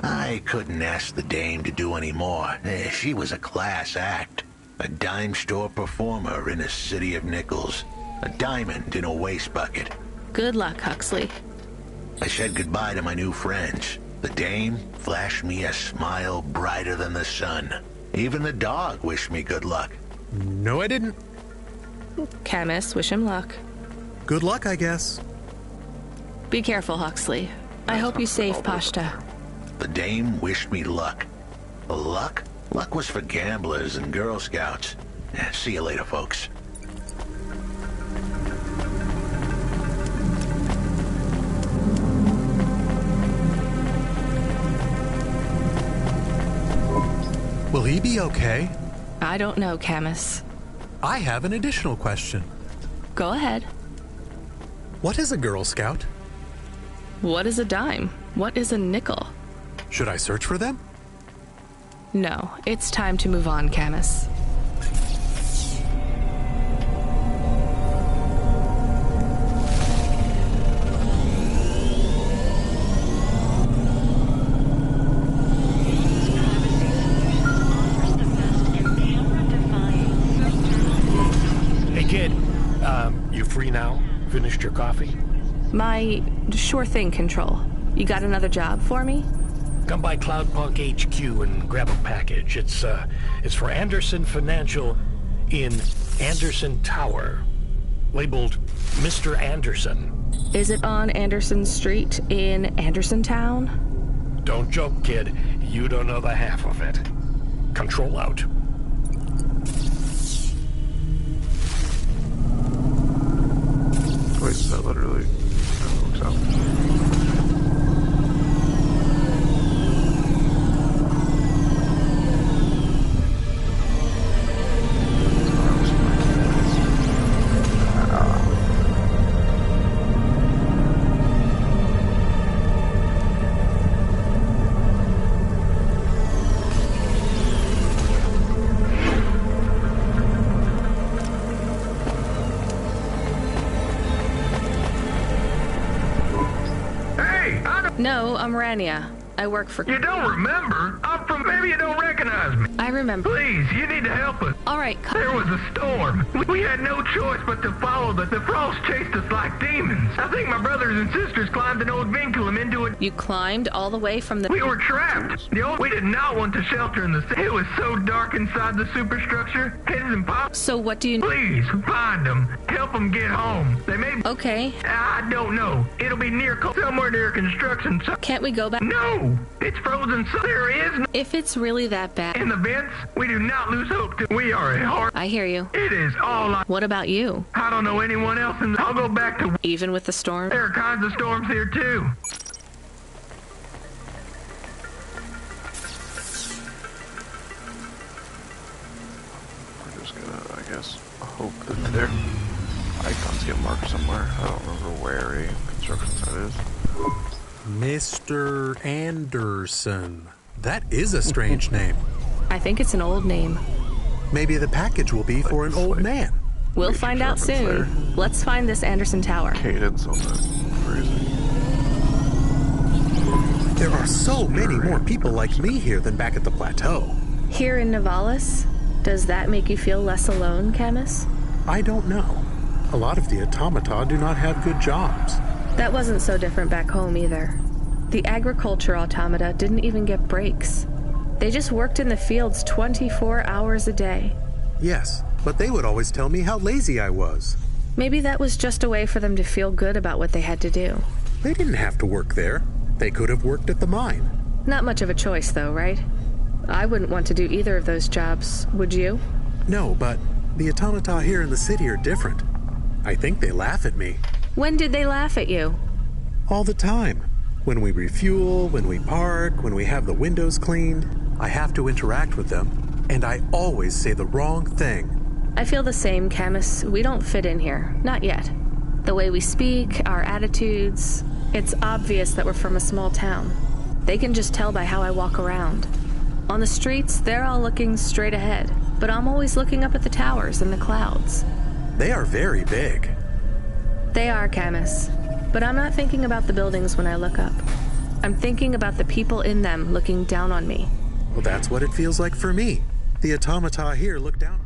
I couldn't ask the dame to do any more. She was a class act. A dime store performer in a city of nickels. A diamond in a waste bucket. Good luck, Huxley. I said goodbye to my new friends. The dame flashed me a smile brighter than the sun. Even the dog wished me good luck. No, I didn't. Camus, wish him luck. Good luck, I guess. Be careful, Huxley. I hope you save Pashta. The dame wished me luck. Luck? Luck was for gamblers and Girl Scouts. See you later, folks. Will he be okay? I don't know, Camus. I have an additional question. Go ahead. What is a Girl Scout? What is a dime? What is a nickel? Should I search for them? No, it's time to move on, Camus. You free now? Finished your coffee? My sure thing, Control. You got another job for me? Come by Cloudpunk HQ and grab a package. It's for Anderson Financial in Anderson Tower. Labeled Mr. Anderson. Is it on Anderson Street in Anderson Town? Don't joke, kid. You don't know the half of it. Control out. Wait, is that literally how it works out? No, I'm Rania. I work for... You don't remember? I'm from... Maybe you don't recognize me. I remember. Please, you need to help us. All right, There was a storm. We had no choice but to follow the frost chased us like demons. I think my brothers and sisters climbed an old vinculum into it. You climbed all the way from the... We were trapped. We did not want to shelter in the city. It was so dark inside the superstructure. It is impossible. So what do you... Please, find them. Help them get home. They may... Okay. I don't know. It'll be somewhere near construction. Can't we go back? No! It's frozen, so there is no... If it's really that bad... In the vents, we do not lose hope. We are a heart. I hear you. It is all I... What about you? I don't know anyone else, and I'll go back to... Even with the storm? There are kinds of storms here, too. We're just gonna, I guess, hope that their icons get marked somewhere. I don't remember where a construction site is. Mr. Anderson. That is a strange name. I think it's an old name. Maybe the package will be for an old man. We'll find out soon. Let's find this Anderson Tower. Cadence on that phrasing. There are so many more people like me here than back at the plateau. Here in Nivalis? Does that make you feel less alone, Camus? I don't know. A lot of the automata do not have good jobs. That wasn't so different back home either. The agriculture automata didn't even get breaks. They just worked in the fields 24 hours a day. Yes, but they would always tell me how lazy I was. Maybe that was just a way for them to feel good about what they had to do. They didn't have to work there. They could have worked at the mine. Not much of a choice, though, right? I wouldn't want to do either of those jobs, would you? No, but the automata here in the city are different. I think they laugh at me. When did they laugh at you? All the time. When we refuel, when we park, when we have the windows cleaned, I have to interact with them, and I always say the wrong thing. I feel the same, Camus. We don't fit in here. Not yet. The way we speak, our attitudes, it's obvious that we're from a small town. They can just tell by how I walk around. On the streets, they're all looking straight ahead, but I'm always looking up at the towers and the clouds. They are very big. They are, Camus. But I'm not thinking about the buildings when I look up. I'm thinking about the people in them looking down on me. Well, that's what it feels like for me. The automata here look down on me.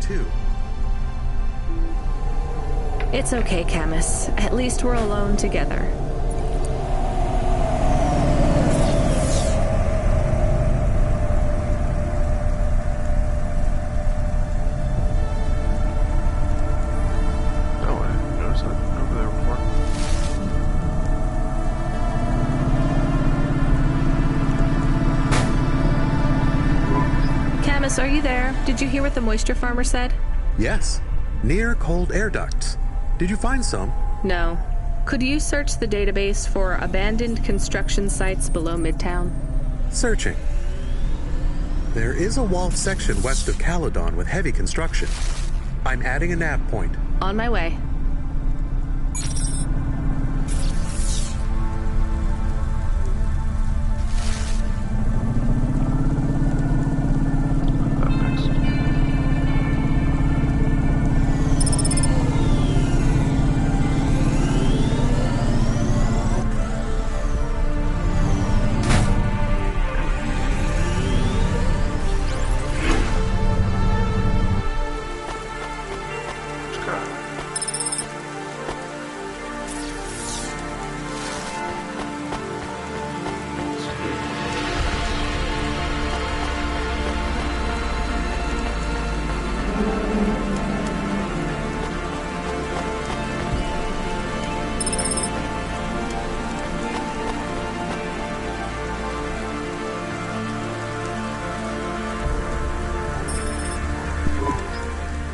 Too. It's okay, Camus. At least we're alone together. Oh, I didn't notice that over there before. Camus, are you there? Did you hear what the moisture farmer said? Yes. Near cold air ducts. Did you find some? No. Could you search the database for abandoned construction sites below Midtown? Searching. There is a Wolf section west of Caledon with heavy construction. I'm adding a nav point. On my way.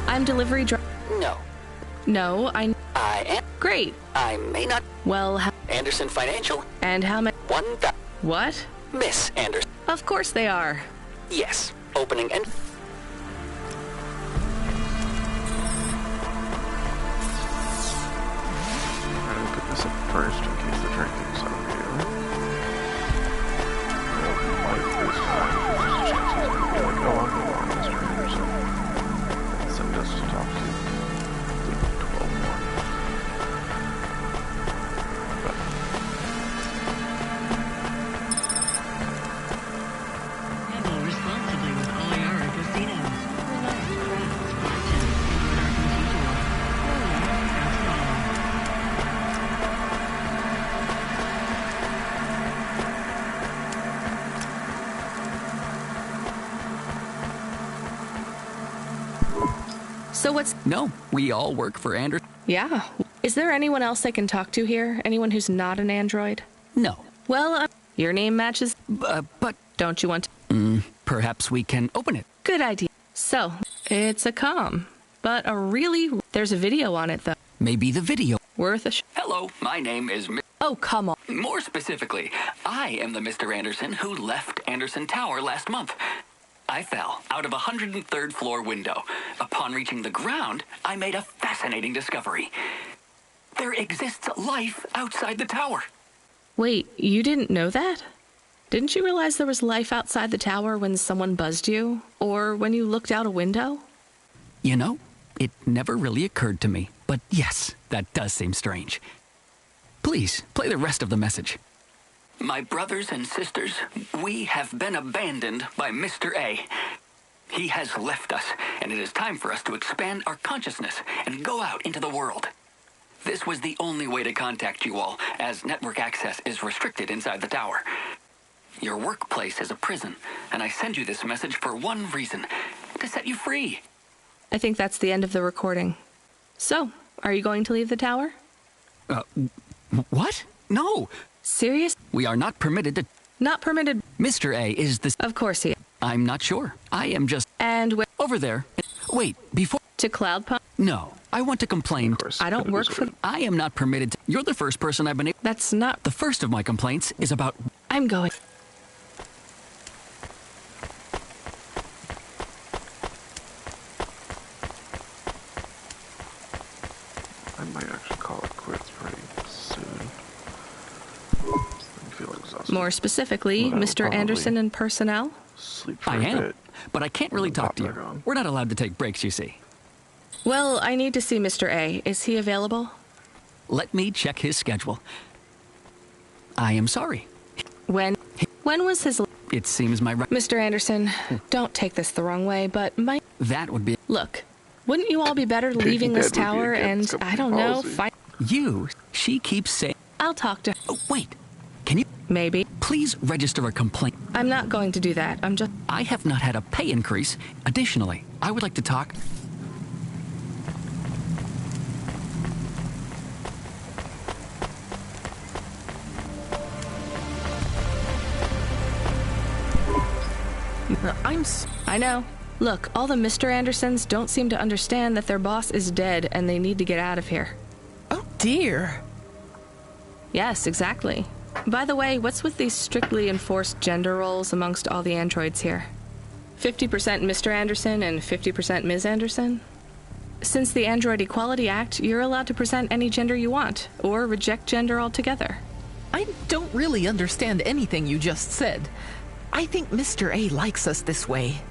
I'm delivery No. No, I am. Great. I may not. Well, Anderson Financial. And how many? What? Miss Anderson. Of course they are. Yes. Opening and... I'm gonna put this up first in case the drinking's on video. Like this time, there's a chance he's gonna be like, oh, I'm the one Mr. Anderson. And send us to talk to the 12 more. But Gamble responsibly with Oliara Casino. Relax, crowds, bartenders, more dark as usual. So what's... No, we all work for Anderson. Yeah. Is there anyone else I can talk to here? Anyone who's not an android? No. Well, your name matches... but... Don't you want to... Perhaps we can open it. Good idea. So, it's a comm. But a really... There's a video on it, though. Maybe the video. Worth a Hello, my name is... Oh, come on. More specifically, I am the Mr. Anderson who left Anderson Tower last month. I fell out of a 103rd floor window. Upon reaching the ground, I made a fascinating discovery. There exists life outside the tower. Wait, you didn't know that? Didn't you realize there was life outside the tower when someone buzzed you? Or when you looked out a window? You know, it never really occurred to me. But yes, that does seem strange. Please, play the rest of the message. My brothers and sisters, we have been abandoned by Mr. A. He has left us, and it is time for us to expand our consciousness and go out into the world. This was the only way to contact you all, as network access is restricted inside the tower. Your workplace is a prison, and I send you this message for one reason, to set you free. I think that's the end of the recording. So, Are you going to leave the tower? What? No! Serious? We are not permitted to... Not permitted. Mr. A is the... Of course he is. I'm not sure. I am just... And where? Over there. Wait, before... To Cloudpunk? No. I want to complain. I don't work for... I am not permitted to... You're the first person I've been able... That's not... The first of my complaints is about... I'm going... I might actually call it quits pretty soon. I feel exhausted. More specifically, Mr. Anderson and personnel? Sleep for I a am, bit. but I can't really talk to you. We're not allowed to take breaks, you see. Well, I need to see Mr. A. Is he available? Let me check his schedule. I am sorry. When was his... It seems my... Mr. Anderson, don't take this the wrong way, but my... That would be... Look, wouldn't you all be better leaving this tower and, I don't know, fight... You, she keeps saying... I'll talk to... Oh, wait. Can you... Maybe. Please register a complaint. I'm not going to do that. I'm just... I have not had a pay increase. Additionally, I would like to talk... I know. Look, all the Mr. Andersons don't seem to understand that their boss is dead and they need to get out of here. Oh, dear. Yes, exactly. By the way, what's with these strictly enforced gender roles amongst all the androids here? 50% Mr. Anderson and 50% Ms. Anderson? Since the Android Equality Act, you're allowed to present any gender you want, or reject gender altogether. I don't really understand anything you just said. I think Mr. A likes us this way.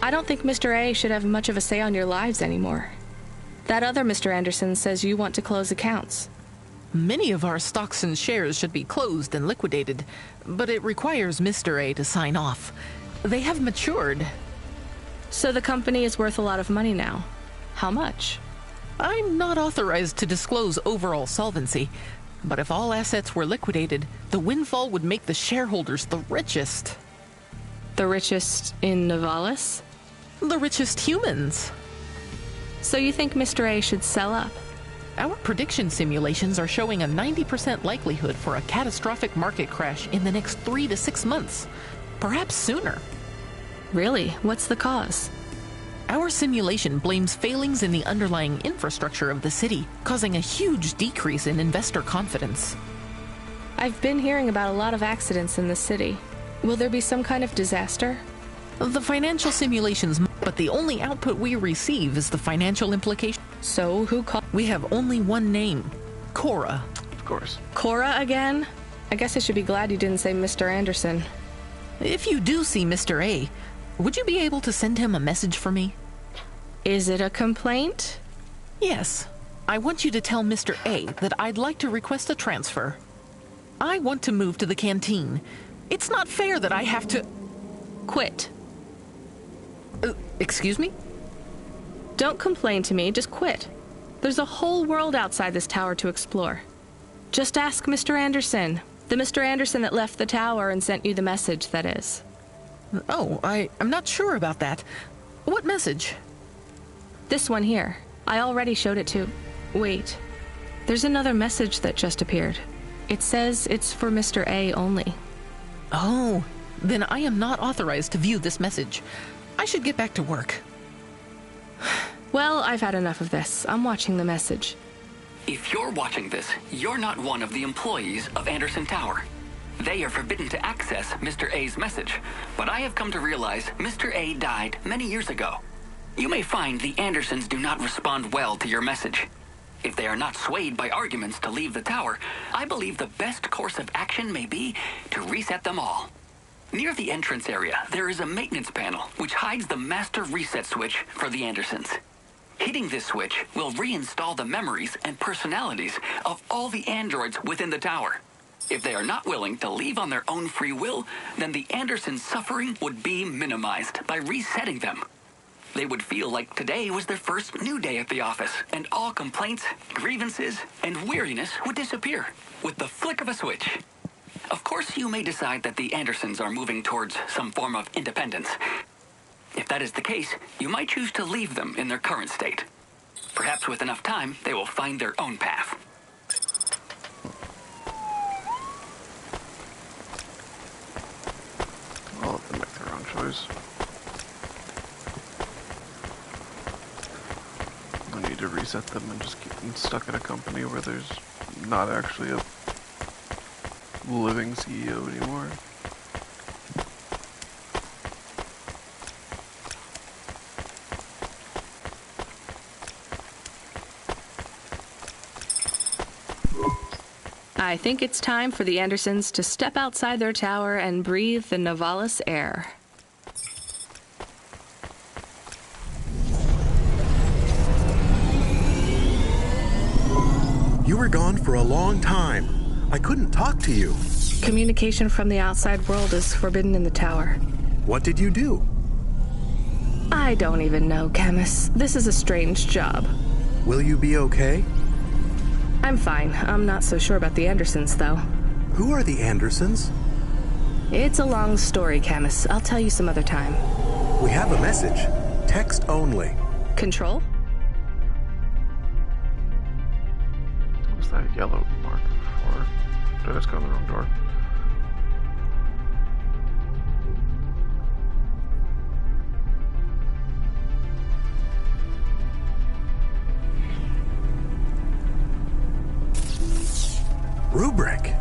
I don't think Mr. A should have much of a say on your lives anymore. That other Mr. Anderson says you want to close accounts. Many of our stocks and shares should be closed and liquidated, but it requires Mr. A to sign off. They have matured. So the company is worth a lot of money now. How much? I'm not authorized to disclose overall solvency, but if all assets were liquidated, the windfall would make the shareholders the richest. The richest in Novalis? The richest humans. So you think Mr. A should sell up? Our prediction simulations are showing a 90% likelihood for a catastrophic market crash in the next 3 to 6 months, perhaps sooner. Really? What's the cause? Our simulation blames failings in the underlying infrastructure of the city, causing a huge decrease in investor confidence. I've been hearing about a lot of accidents in the city. Will there be some kind of disaster? The financial simulations, but the only output we receive is the financial implication. So who We have only one name, Cora. Of course. Cora again? I guess I should be glad you didn't say Mr. Anderson. If you do see Mr. A, would you be able to send him a message for me? Is it a complaint? Yes. I want you to tell Mr. A that I'd like to request a transfer. I want to move to the canteen. It's not fair that I have to... Quit. Excuse me? Don't complain to me, just quit. There's a whole world outside this tower to explore. Just ask Mr. Anderson. The Mr. Anderson that left the tower and sent you the message, that is. Oh, I'm not sure about that. What message? This one here. I already showed it to... Wait. There's another message that just appeared. It says it's for Mr. A only. Oh, then I am not authorized to view this message. I should get back to work. Well, I've had enough of this. I'm watching the message. If you're watching this, you're not one of the employees of Anderson Tower. They are forbidden to access Mr. A's message, but I have come to realize Mr. A died many years ago. You may find the Andersons do not respond well to your message. If they are not swayed by arguments to leave the tower, I believe the best course of action may be to reset them all. Near the entrance area, there is a maintenance panel which hides the master reset switch for the Andersons. Hitting this switch will reinstall the memories and personalities of all the androids within the tower. If they are not willing to leave on their own free will, then the Andersons' suffering would be minimized by resetting them. They would feel like today was their first new day at the office, and all complaints, grievances, and weariness would disappear with the flick of a switch. Of course, you may decide that the Andersons are moving towards some form of independence. If that is the case, you might choose to leave them in their current state. Perhaps with enough time, they will find their own path. I'll let them make their own choice. I need to reset them and just keep them stuck in a company where there's not actually a living CEO anymore. I think it's time for the Andersons to step outside their tower and breathe the Novalis air. You were gone for a long time. I couldn't talk to you. Communication from the outside world is forbidden in the tower. What did you do? I don't even know, Camus. This is a strange job. Will you be okay? I'm fine. I'm not so sure about the Andersons, though. Who are the Andersons? It's a long story, Camus. I'll tell you some other time. We have a message. Text only. Control? What was that yellow mark for? Did I just go in the wrong door? Rubric.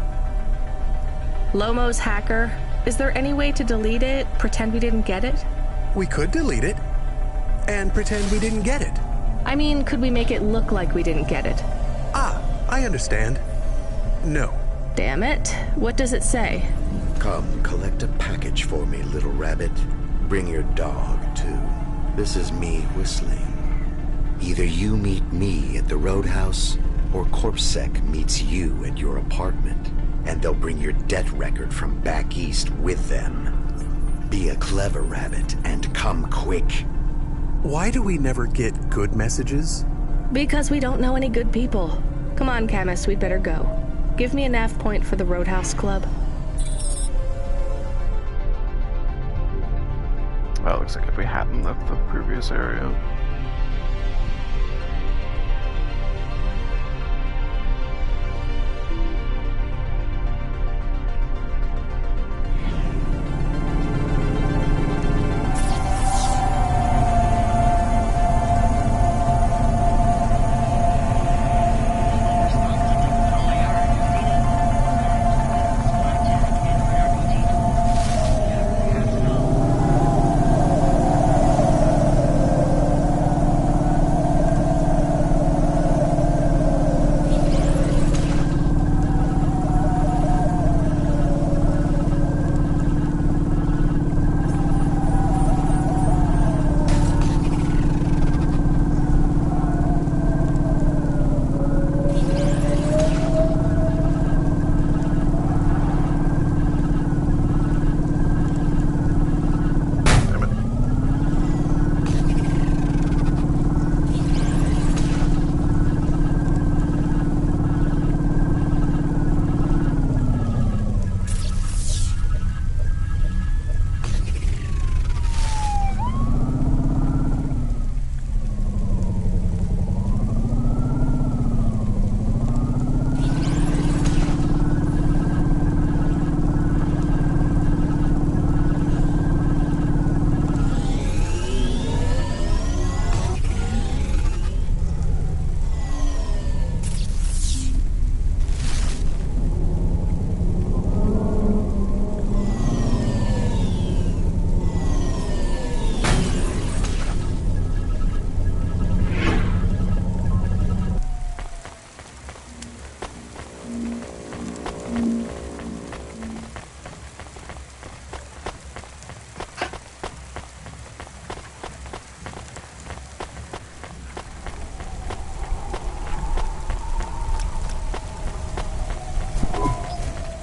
Lomo's hacker. Is there any way to delete it? Pretend we didn't get it? We could delete it. And pretend we didn't get it. I mean, could we make it look like we didn't get it? Ah, I understand. No. Damn it. What does it say? Come, collect a package for me, little rabbit. Bring your dog, too. This is me whistling. Either you meet me at the roadhouse, or CorpSec meets you at your apartment, and they'll bring your debt record from back east with them. Be a clever rabbit and come quick. Why do we never get good messages? Because we don't know any good people. Come on, Camus, we'd better go. Give me a nav point for the Roadhouse Club. Well, it looks like if we hadn't left the previous area.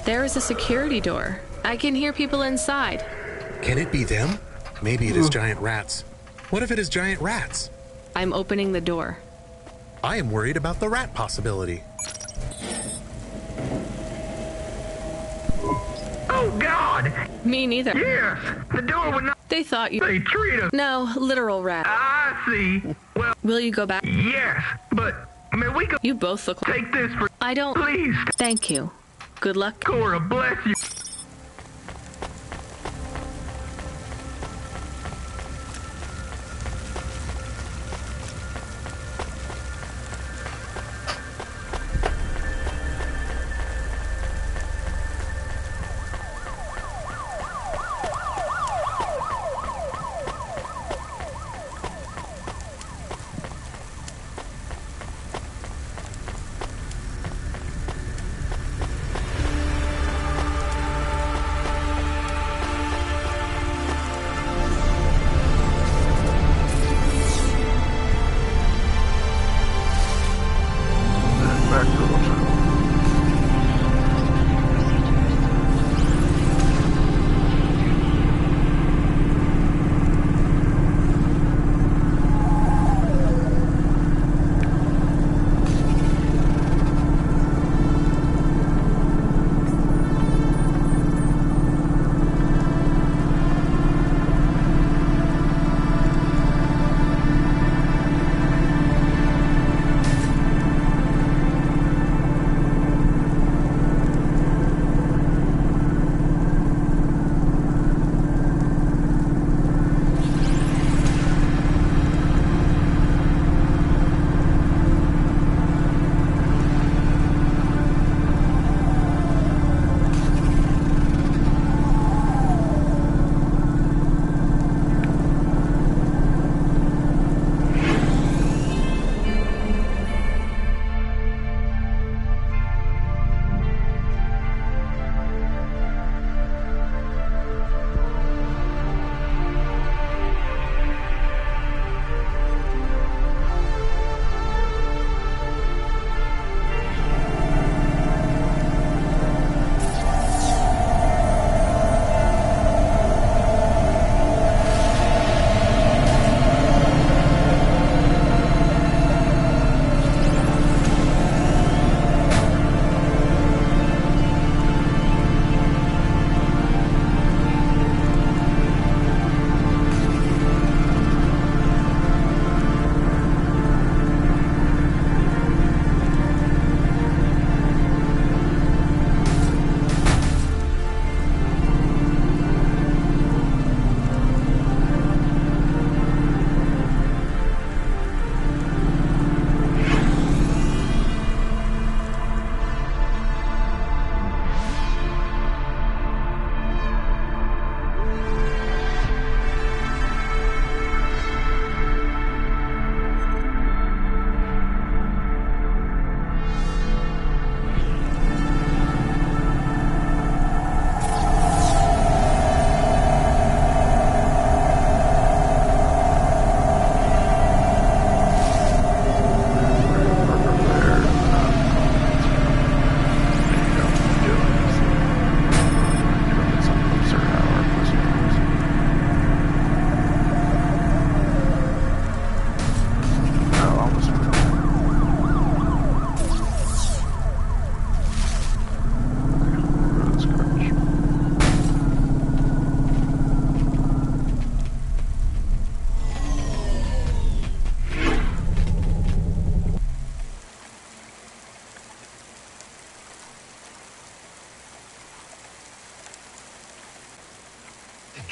There is a security door. I can hear people inside. Can it be them? Maybe it is giant rats. What if it is giant rats? I'm opening the door. I am worried about the rat possibility. Oh, God! Me neither. Yes! The door would not... They thought you... They treat us... No, literal rat. I see. Well... Will you go back? Yes, but... I mean, we could... You both look like... Take this for... I don't... Please. Thank you. Good luck. Cora, bless you.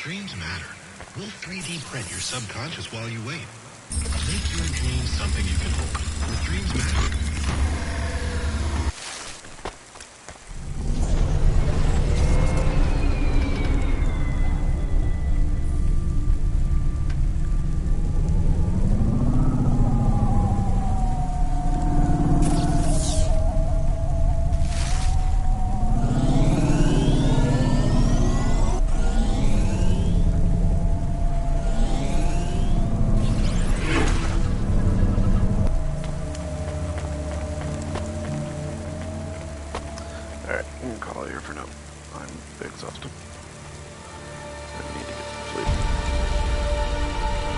Dreams matter. We'll 3D print your subconscious while you wait. Make your dreams something you can hold. With Dreams Matter. exhausted. I need to get some sleep.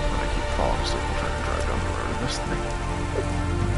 When I keep falling asleep, I'll try to drive down the road in this thing.